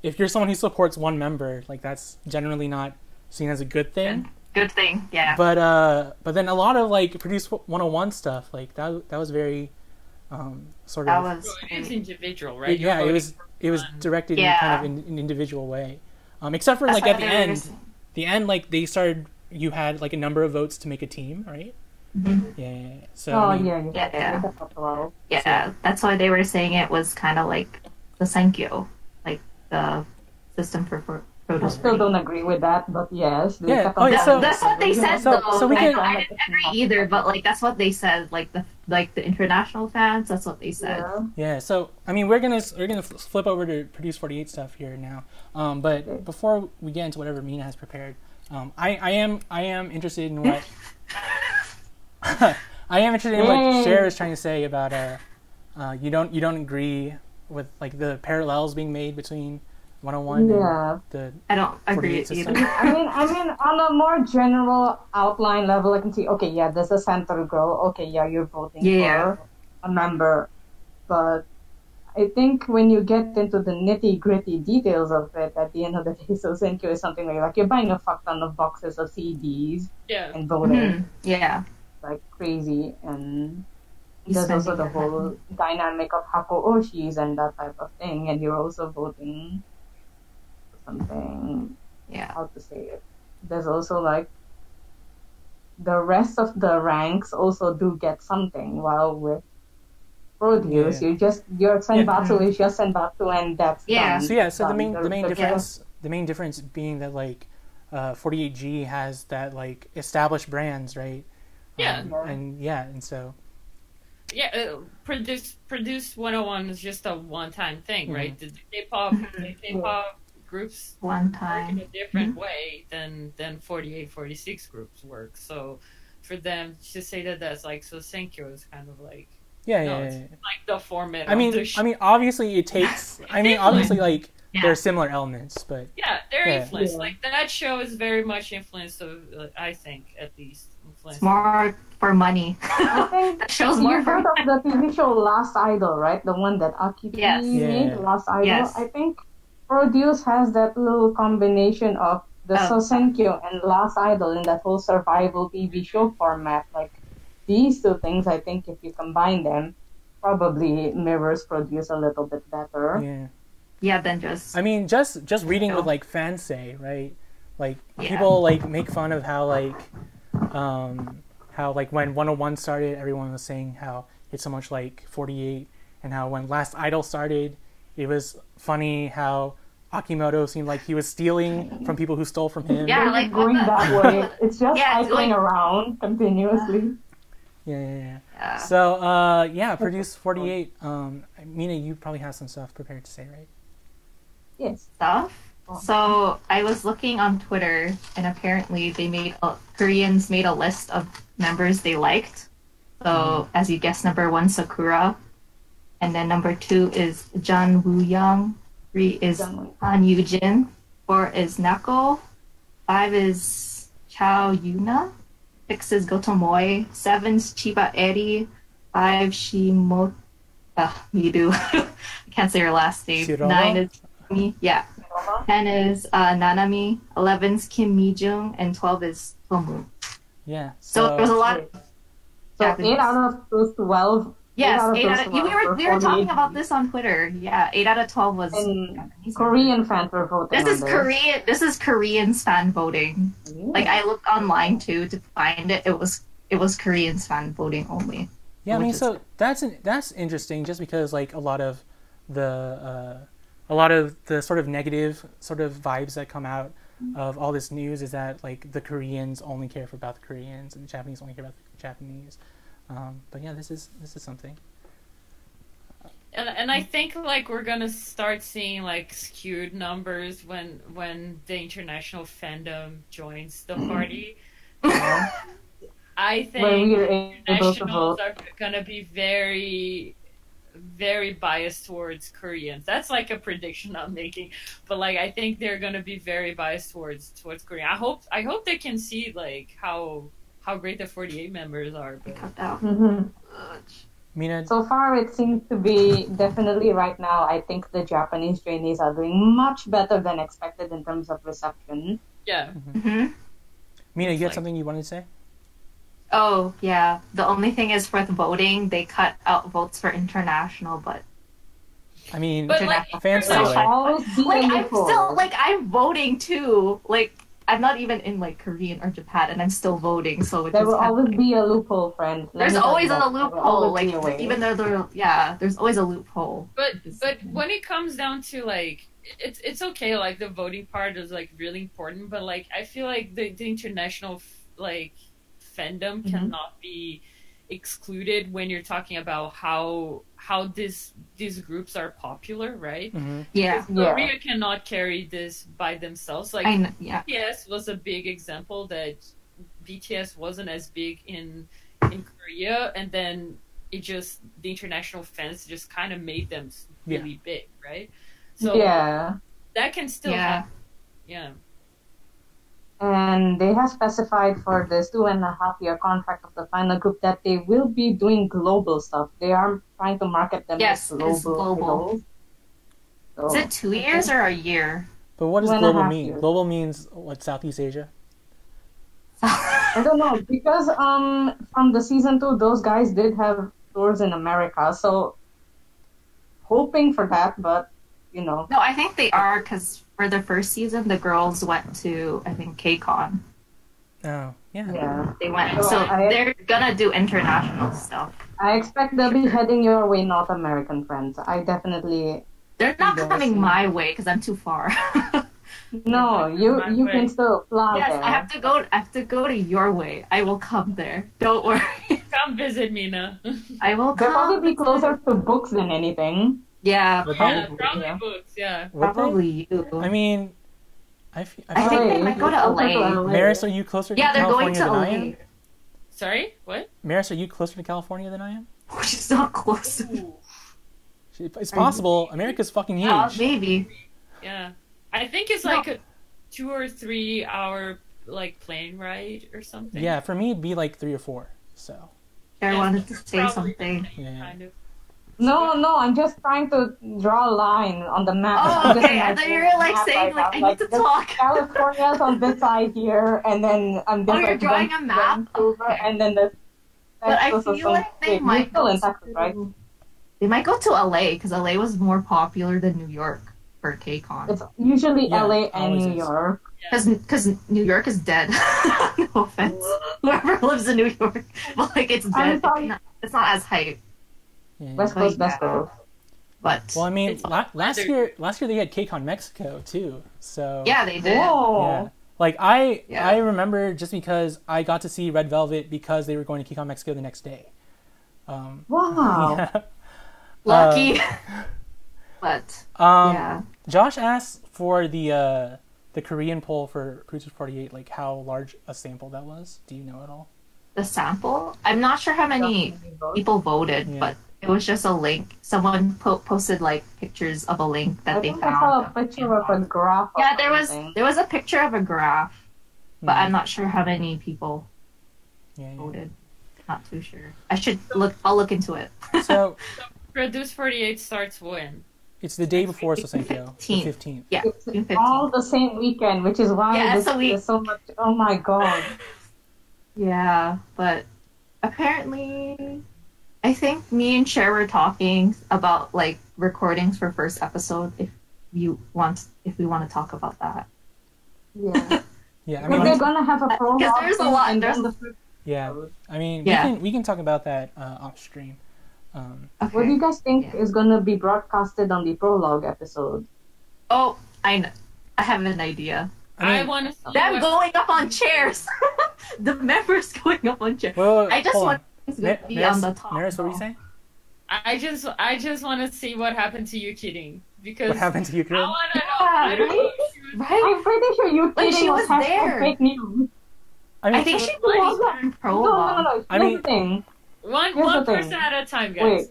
if you're someone who supports one member, like that's generally not seen as a good thing. Good thing, yeah. But then a lot of like Produce 101 stuff, like that was very sort of. That was. It's individual, right? Yeah, it was directed in kind of an individual way, except for That's like at why the end, like they started. You had like a number of votes to make a team, right? Yeah. So. Yeah. That's why they were saying it was kind of like the Senkyo, like the system for I produce. still don't agree with that, but yes. That's what they said, though. So we I can. didn't agree either, but like that's what they said. Like the international fans, that's what they said. Yeah. So I mean, we're gonna flip over to Produce 48 stuff here now. But before we get into whatever Mina has prepared, I am interested in what what Cher is trying to say about you don't agree with like the parallels being made between 101 and the I don't agree either. I mean, on a more general outline level, I can see, okay, yeah, there's a center girl. Okay, yeah, you're voting for a member. But I think when you get into the nitty-gritty details of it, at the end of the day, Sosenkyo is something where like you're buying a fuck ton of boxes of CDs and voting like crazy. And there's also the whole dynamic of Hako Oshis and that type of thing. And you're also voting something. Yeah. How to say it? There's also like the rest of the ranks also do get something, while with produce your senbatsu is just senbatsu and that's Yeah. done. So the main difference. the main difference being that like 48G has that like established brands, right? Yeah. And so Produce 101 is just a one-time thing, right? The K-pop groups One work time. in a different way than 48, 46 groups work. So for them to say that that's like Sosenkyo is kind of like it's like the format. I mean, obviously it takes. I mean, obviously, like there are similar elements, but they're influenced. Like that show is very much influenced of, I think, at least influenced. It's more for money. I think that show's you more for heard of the TV show Last Idol, right? The one that Akiki made, Last Idol. Yes. I think Produce has that little combination of the Sosenkyo and Last Idol in that whole survival TV show format. Like these two things, I think if you combine them, probably mirrors Produce a little bit better. Yeah. Yeah, than just. I mean, just reading what like fans say, right? Like people like make fun of how like when 101 started, everyone was saying how it's so much like 48, and how when Last Idol started, it was funny how Akimoto seemed like he was stealing from people who stole from him. Yeah, like going that way. It's just cycling around continuously. Yeah. So Produce 48. Mina, you probably have some stuff prepared to say, right? Yes. Stuff. So I was looking on Twitter, and apparently Koreans made a list of members they liked. So as you guessed, number 1 Sakura, and then number 2 is Jun Woo-young, 3 is Han Yujin, 4 is Nako, 5 is Chao Yuna, 6 is Gotomoe, 7 is Chiba Eri, 5 Midu. I can't say her last name. Shiroma? 9 is me. Yeah. 10 is Nanami, 11 is Kim Mi-jung, and 12 is Tomu. Yeah. So there's a lot. So 8 out of those 12. Yes, 8 out of 12. We were talking about this on Twitter. Yeah, 8 out of 12 was. And Korean fans were voting. This is Koreans fan voting. Yeah. Like I looked online too to find it. It was Koreans fan voting only. Yeah, I mean, so that's interesting, just because like a lot of the sort of negative sort of vibes that come out of all this news is that like the Koreans only care about the Koreans and the Japanese only care about the Japanese. But yeah, this is something. And I think like we're gonna start seeing like skewed numbers when the international fandom joins the party. I think internationals are gonna be very, very biased towards Koreans. That's like a prediction I'm making, but like I think they're gonna be very biased towards Korean. I hope they can see like how great the 48 members are. But Mina, so far it seems to be definitely right now. I think the Japanese trainees are doing much better than expected in terms of reception. Yeah. Mina, you had something you wanted to say? Oh yeah. The only thing is for the voting, they cut out votes for international, but. I mean, like, fans say I'm voting too. Like I'm not even in like Korean or Japan, and I'm still voting. So there will always be a loophole, friend. There's always a loophole. Like even though there's always a loophole. But when it comes down to like, it's okay. Like the voting part is like really important, but like I feel like the international like fandom cannot be excluded when you're talking about how these groups are popular, right? Yeah. Korea cannot carry this by themselves. Like BTS was a big example that BTS wasn't as big in Korea, and then the international fans just kind of made them really big, right? So that can still happen. Yeah. And they have specified for this 2.5-year contract of the final group that they will be doing global stuff. They are trying to market them as global. So, is it 2 years or a year? But what does global mean? Years. Global means what? Southeast Asia? I don't know, because from the season 2, those guys did have tours in America, so hoping for that, but know. No, I think they are because for the first season, the girls went to I think KCON. Oh, yeah. Yeah. They went, So so I- they're gonna do international stuff. I expect they'll be heading your way, North American friends. I definitely. They're not Yes. coming my way because I'm too far. No, you can still fly Yes, there. I have to go. I have to go to your way. I will come there. Don't worry. Come visit Mina. I will They'll come. probably be closer to books than anything. Yeah, Would Yeah, they? probably Yeah. books. Yeah. Would they? probably you. I mean, I I feel think like they might go to Closer LA. Maris, are you closer to Yeah, they're going California to than I LA. am? Sorry. What? Maris, are you closer to California than I am? She's not close. It's possible. America's fucking huge. Maybe. Yeah. I think it's like a 2 or 3 hour like plane ride or something. Yeah, for me it'd be like 3 or 4. So I Yeah, wanted to say probably something. yeah. Kind of. No, I'm just trying to draw a line on the map. Oh, I'm just okay. I thought you were like map saying right like now. I need to this talk. California's on this side here, and then I'm just Oh, you're like drawing a map? Vancouver, Okay. and then the. But I Texas or feel like something. they Wait, might you're still go in Texas, right? to- They might go to LA because LA was more popular than New York for KCON. It's usually Yeah, LA it and always New is. York. Because New York is dead. No offense. Whoever lives in New York, but like it's I'm dead. sorry. It's not as hype. Yeah. West Coast, West Coast. But Well, I mean, It's last other- year they had KCON Mexico too. So yeah, they did. Whoa. yeah. Like I Yeah. remember just because I got to see Red Velvet because they were going to KCON Mexico the next day. Wow. Yeah. Lucky. But Um, yeah. Josh asked for the Korean poll for Cruiser 48, like how large a sample that was. Do you know at all? The sample, I'm not sure how many people voted, Yeah. but it was just a link. Someone posted like pictures of a link that I they think I saw a found. picture of a graph. Or Yeah, something. there was a picture of a graph, but Hmm. I'm not sure how many people Yeah. voted. Not too sure. I'll look into it. So Produce 48 starts when? it's the day before Sosenkyo, the 15th. 15th. Yeah, It's June 15th. all the same weekend, which is why Yeah, this it's a week. is so much. Oh my god. Yeah, but apparently, I think me and Cher were talking about like recordings for first episode. If we want to talk about that. Yeah. Yeah, I Because mean, they're gonna have a prologue. Because there's a lot. and There's then the- yeah, I mean, Yeah. we can talk about that off stream. What do you okay. guys think Yeah. is gonna be broadcasted on the prologue episode? Oh, I know. I have an idea. I I mean, want to see Them what- going up on chairs. The members going up on chairs. Wait, I just hold want on. it's going to be on the top. Maris, what were you now. saying? I just want to see what happened to Yukirin because What happened to you, I Karen? want to know. Yeah, I don't know right? if she was- Right? I'm pretty sure you Like, she was hashtag there. fake news. I think she might was be that? in No. prologue. I Here's mean- the thing. One Here's one the thing. person at a time, guys.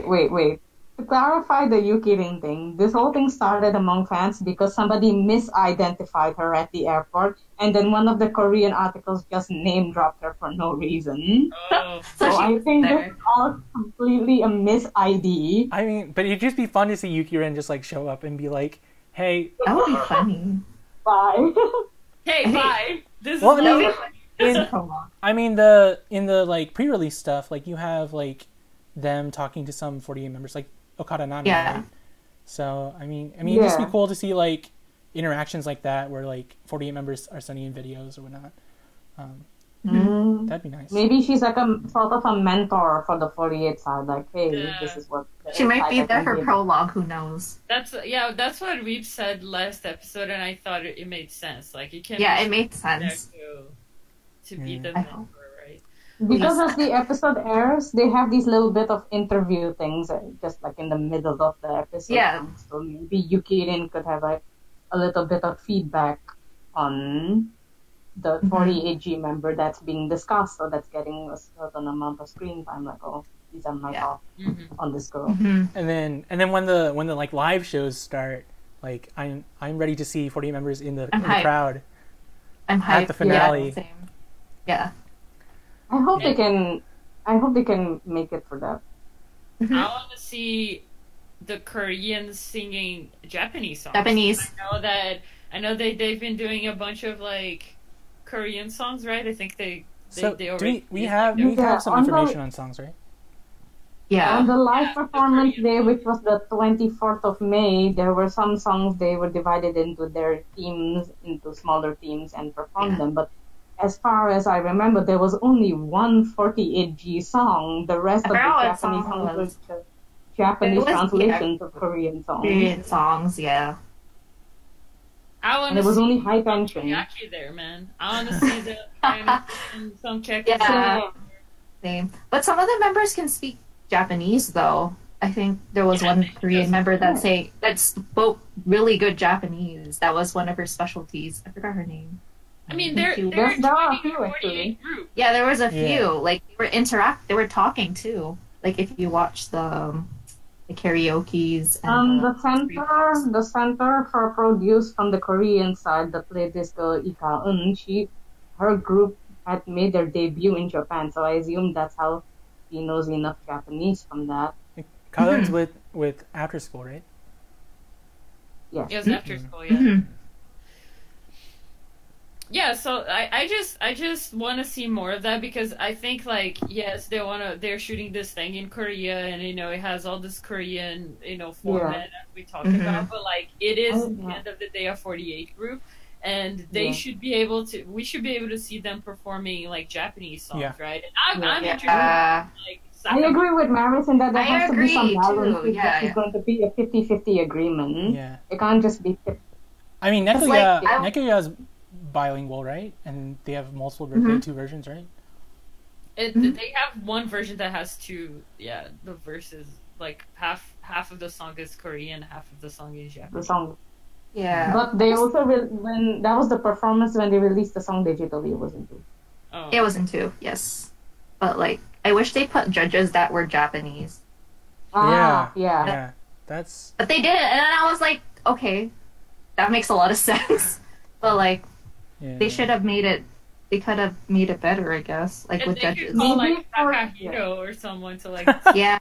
Wait. To clarify the Yuki Ring thing, this whole thing started among fans because somebody misidentified her at the airport, and then one of the Korean articles just name dropped her for no reason. Oh, So So she I was think there. this is all completely a mis-ID. I mean, but it'd just be fun to see Yukirin just like show up and be like, "Hey, That would be funny. Bye. hey, bye. This Well, is I That mean- would be funny. in Prologue. I mean in the like pre-release stuff, like you have like them talking to some 48 members, like Okada Nana. Yeah. Right? So I mean, it'd just be Yeah. cool to see like interactions like that where like 48 members are sending in videos or whatnot. Mm. That'd be nice. Maybe she's like a sort of a mentor for the 48 side. Like, hey, Yeah. this is what. She might be I there can for give. prologue. Who knows? that's what Reep said last episode, and I thought it made sense. Like you can't. Yeah, be it made there sense. to be the I mentor, hope. right? Because as the episode airs, they have these little bit of interview things, just like in the middle of the episode. Yeah. So maybe Yukirin could have like a little bit of feedback on the 48G member that's being discussed, or that's getting a certain amount of screen time. Like, oh, these are my Yeah. thoughts Mm-hmm. on this girl. Mhm. And then when the like live shows start, like I'm ready to see 48 members in the I'm in the hyped. crowd. I'm hyped. At the finale. Yeah, same. Yeah. I hope Yeah. they can. I hope they can make it for that. Mm-hmm. I want to see the Koreans singing Japanese songs. Japanese. I know they've been doing a bunch of like Korean songs, right? I think they So they do already we have Yeah, some on the- information on songs, right? Yeah. On the live Yeah, the performance Korean day, one. which was the 24th of May, there were some songs they were divided into their teams, into smaller teams, and performed Yeah. them. But as far as I remember, there was only one 48G song. The rest I of the forgot what Japanese song it songs were was. It Japanese was, yeah, translations of Korean songs. Korean songs, yeah. I want And to it was see only high some tension. teriyaki there, man. I want to see the and some kekis. Yeah. Same. Same. But some of the members can speak Japanese, though. I think there was Yeah, one they Korean just- member Yeah. that spoke really good Japanese. That was one of her specialties. I forgot her name. I mean, Thank you. there are There are a 20 few, or actually. 48 groups. Yeah, there was a few. Yeah. Like they were talking too. Like if you watch the karaoke's and The center for produce from the Korean side that played this girl Ika Eun, her group had made their debut in Japan, so I assume that's how she knows enough Japanese from that. Colin's with After School, right? Yes. It was after school, yeah. Mhm. Yeah, so I just want to see more of that because I think like yes they're shooting this thing in Korea and it has all this Korean format as we talked Mhm. about, but like it is Oh, at the yeah. end of the day a 48 group and they Yeah. should be able to we should be able to see them performing like Japanese songs, Yeah. right? And I'm Yeah. interested in like I agree with Maris in that there I has to be some agree, balance. too. If Yeah, this is going to be a 50-50 agreement. Yeah. It can't just be I mean, It's like, Nekuya's bilingual, right? And they have multiple two versions, right? They have one version that has two, the verses like half of the song is Korean, half of the song is the Japanese. song. Yeah. But they also, when that was the performance when they released the song digitally, it wasn't too. Oh. It wasn't two, yes. But like I wish they put judges that were Japanese. Yeah. That's But they didn't, and then I was like, okay, that makes a lot of sense. But like they should have made it. They could have made it better, I guess. Like And with they judges. could call Maybe like for- Takahiro or someone to like. Yeah.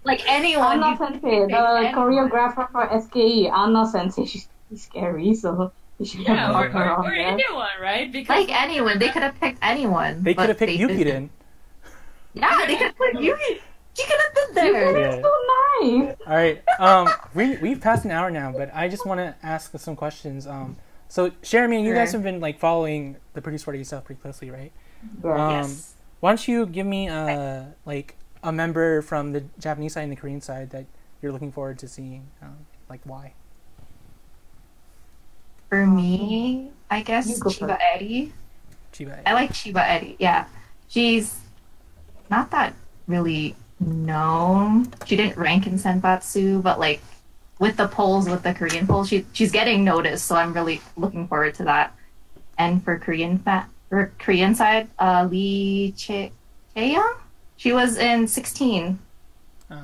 Like anyone. Anna you Sensei, pick the anyone. choreographer for SKE, Anna Sensei, she's scary, so you should Yeah, have brought her on or there. anyone, right? Because Like anyone. They could have picked anyone. they but could have picked they Yuki didn't. then. Yeah, they could have picked Yuki. She could have been there. Yeah. It's so nice. All right. We've passed an hour now, but I just want to ask some questions. So Jeremy, you guys Sure. have been like following the Produce 40 stuff pretty closely, right? Yeah. Yes. Why don't you give me like a member from the Japanese side and the Korean side that you're looking forward to seeing? Like why? For me, I guess You go Chiba first. Eri. Chiba. I like Chiba Eri. Yeah, she's not that really known. She didn't rank in Senbatsu, but like with the polls, with the Korean polls, she's getting noticed. So I'm really looking forward to that. And for Korean side, Lee Chae-young, she was in 16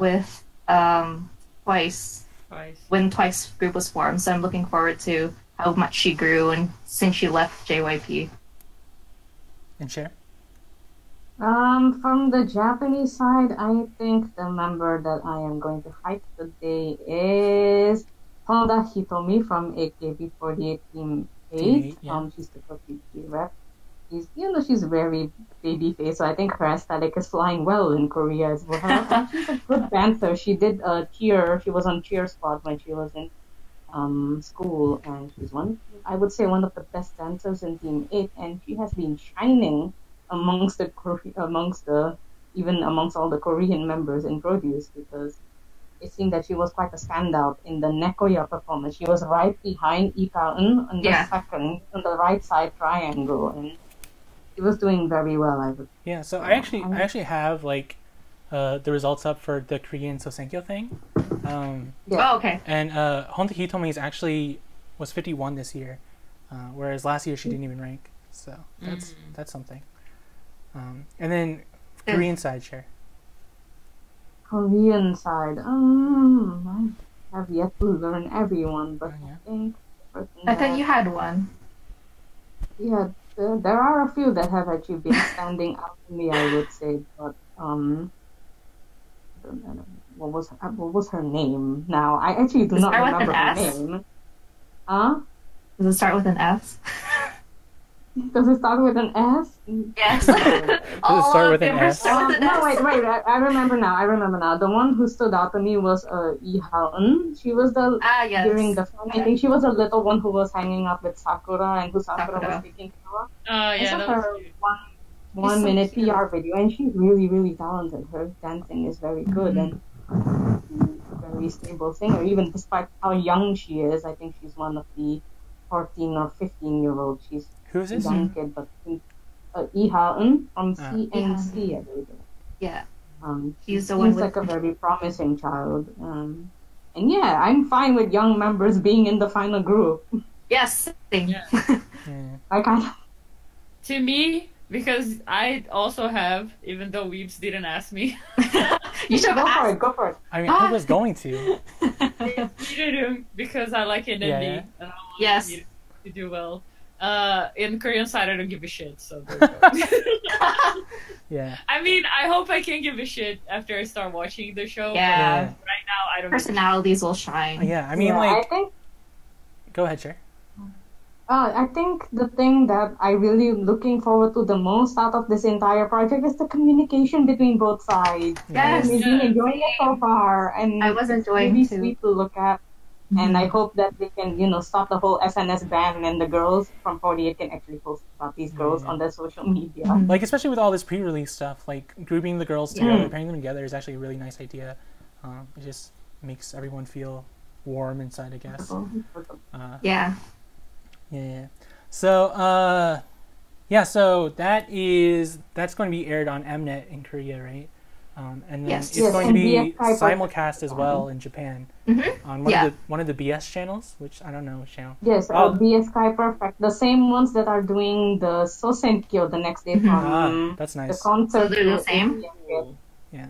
with Twice when Twice group was formed. So I'm looking forward to how much she grew and since she left JYP. And share. From the Japanese side, I think the member that I am going to hype today is Honda Hitomi from AKB48 Team 8. Team 8, yeah. She's the Kopi rep. She's very baby face, so I think her aesthetic is flying well in Korea as well. And she's a good dancer. She did cheer. She was on cheer squad when she was in school, and she's I would say one of the best dancers in Team 8, and she has been shining amongst all the Korean members in Produce, because it seemed that she was quite a standout in the Nekoya performance. She was right behind Ika-eun on the second, on the right side triangle, and she was doing very well, I would. Yeah. So I actually have like the results up for the Korean Sosenkyo thing. Yeah. Oh, okay. And Honda Hitomi was 51 this year, whereas last year she didn't even rank. So that's something. And then Korean side, share. Korean side, I have yet to learn everyone, but Yeah. I think the person I thought that- you had one. Yeah, there are a few that have actually been standing out to me, I would say, but what was her name? Now I actually do Does it not start with remember an her S? name. Huh? Does it start with an S? Does it start with an S? Yes. Does it start with an S? No, wait. I remember now. The one who stood out to me was Lee Ha-eun. She was the Yes. during the film. I think she was a little one who was hanging out with Sakura and who Sakura was taking care of. I Yeah, saw that was her cute. one so minute cute. PR video, and she's really, really talented. Her dancing is very good and she's a very stable singer. Even despite how young she is, I think she's one of the 14 or 15-year-old. She's Who is a this? young kid, but Lee Ha-eun from Ah. CNC, I believe. Yeah. She's He's the one seems with like a very promising child. And yeah, I'm fine with young members being in the final group. yes. Same. Yeah. Yeah. I kind of To me, because I also have, even though Weebs didn't ask me, You should go for ask. it. Go for it. I mean, I was going to. needed him because I like an Yeah, indie yeah. and I want Yes. Needed to do well. In Korean side, I don't give a shit. So there you go. Yeah. I mean, I hope I can give a shit after I start watching the show. Yeah. But right now, I don't. Personalities will shine. Yeah. I mean, Yeah, like, I think go ahead, Cher. I think the thing that I really looking forward to the most out of this entire project is the communication between both sides. Yes. I've been enjoying it so far, and I was it's enjoying really too. sweet to look at. And I hope that they can, stop the whole SNS ban and the girls from 48 can actually post about these girls on their social media. Like, especially with all this pre-release stuff, like grouping the girls together, pairing them together is actually a really nice idea. It just makes everyone feel warm inside, I guess. Yeah. Yeah. So, so that's going to be aired on Mnet in Korea, right? And then Yes. it's Yes, going to and be BS simulcast as well in Japan on one of the BS channels, which I don't know which channel. Yes, Oh. BS Sky Perfect, the same ones that are doing the Sosenkyo the next day from That's the nice. concert. So they're the to same? Yeah.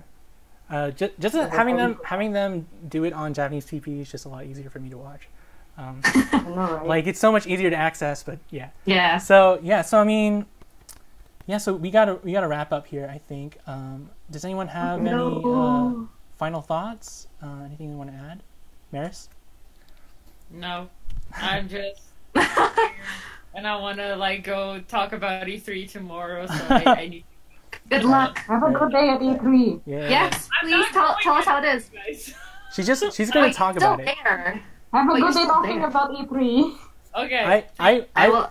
Just having them do it on Japanese TV is just a lot easier for me to watch. I know, right? Like, it's so much easier to access, but yeah. Yeah. So I mean, so we gotta wrap up here, I think. Does anyone have any final thoughts? Anything they want to add? Maris? No, I'm just. And I want to go talk about E3 tomorrow, so I need. Good luck. Have a good day at E3. Yeah. Yes. I'm Please not tell us how it is. Guys. She's gonna talk about it. There. Have a But you're good day still talking there. about E3. Okay. I will.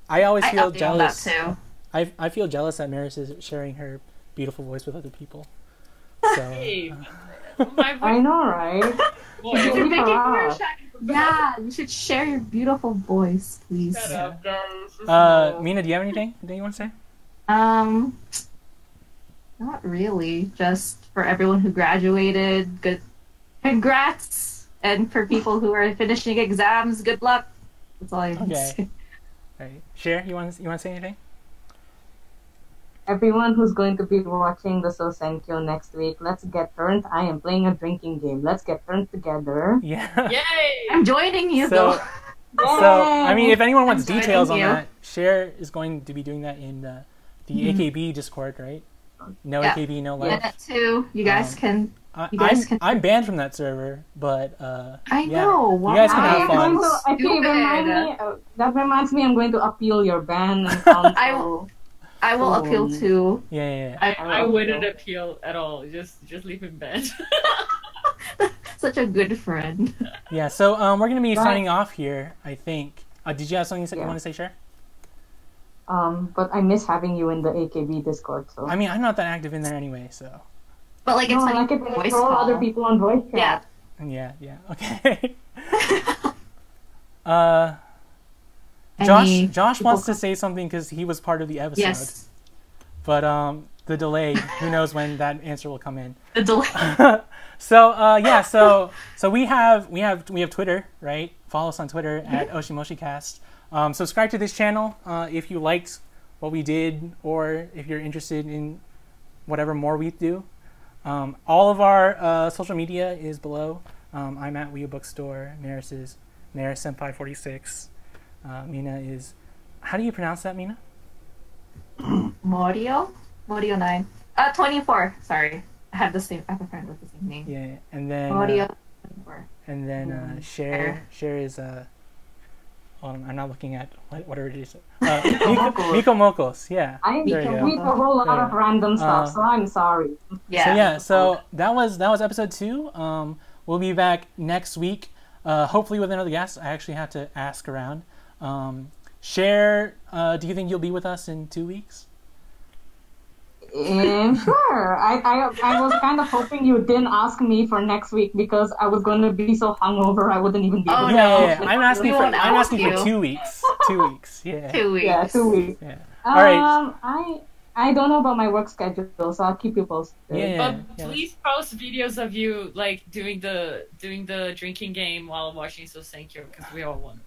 I always feel update on that jealous. too. I feel jealous that Maris is sharing her beautiful voice with other people. So Hey, my I know, right? voice. You're making her up. shine. Yeah, you should share your beautiful voice, please. Shut up, guys. Mina, do you have anything that you want to say? Not really. Just for everyone who graduated, good congrats. And for people who are finishing exams, good luck. That's all I can Okay. say. All right. Cher, you want to say anything? Everyone who's going to be watching the Sosenkyo next week, let's get turned. I am playing a drinking game. Let's get turned together. Yeah. Yay! I'm joining you So, though. I mean, if anyone wants I'm joining details on you. that, Cher is going to be doing that in the AKB Discord, right? No Yeah. AKB, no Yeah, life. that too. You guys can. You guys can. I'm banned from that server, but I yeah. know. You guys can I have am fun. going to, actually, Stupid. that reminds me, I'm going to appeal your ban. And council. I will appeal to. Yeah. I wouldn't appeal at all. Just leave him banned. Such a good friend. Yeah, so we're going to be Right. signing off here, I think. Did you have something you want to say, Cher? But I miss having you in the AKB Discord. So I mean, I'm not that active in there anyway, so. But like it's no, I like like it when you voice throw call. other people on voice chat. Yeah. Yeah, okay. Any Josh people wants to say something because he was part of the episode. Yes. But the delay, who knows when that answer will come in. The delay. So we have Twitter, right? Follow us on Twitter at Oshi Moshi Cast. Subscribe to this channel if you liked what we did, or if you're interested in whatever more we do. All of our social media is below. I'm at Wii Bookstore. Maris is Maris Senpai 46. Mina is, how do you pronounce that, Mina? Morio 9. 24. Sorry, I have a friend with the same name. Yeah, and then Morio 24. and then Cher is I'm not looking at whatever it is. Miko Mokos. Yeah. I There you go. read a whole lot of random stuff, so I'm sorry. Yeah. So that was episode 2. We'll be back next week, hopefully with another guest. I actually have to ask around. Cher, do you think you'll be with us in 2 weeks? Sure. I was kind of hoping you didn't ask me for next week because I was going to be so hungover I wouldn't even be able to. Yeah. I'm asking for 2 weeks. 2 weeks. Yeah. 2 weeks. Yeah, 2 weeks. Yeah. All right. I don't know about my work schedule, so I'll keep you posted. But please post videos of you like doing the drinking game while watching So Senkyo because we all want it.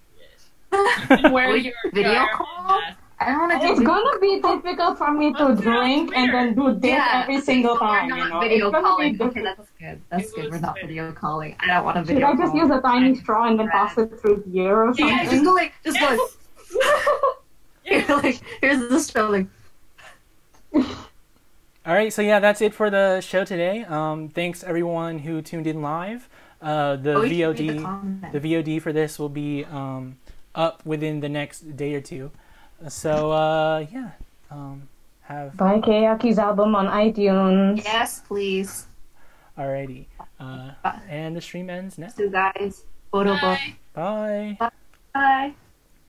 Where your video call? I don't want to do It's gonna be difficult for me to drink and then do this every single time. We're You not know? video It's gonna calling. be Okay, that's good. That's good. We're not video calling. I don't want to video Should I call. just use a tiny straw and then pass it through here or something? Yeah, just go like, here's the straw. Like, All right, so yeah, that's it for the show today. Thanks everyone who tuned in live. The VOD for this will be up within the next day or two. So Buy Keyaki's album on iTunes. yes, please. Alrighty. And the stream ends now. So guys, photo book. Bye. Bye.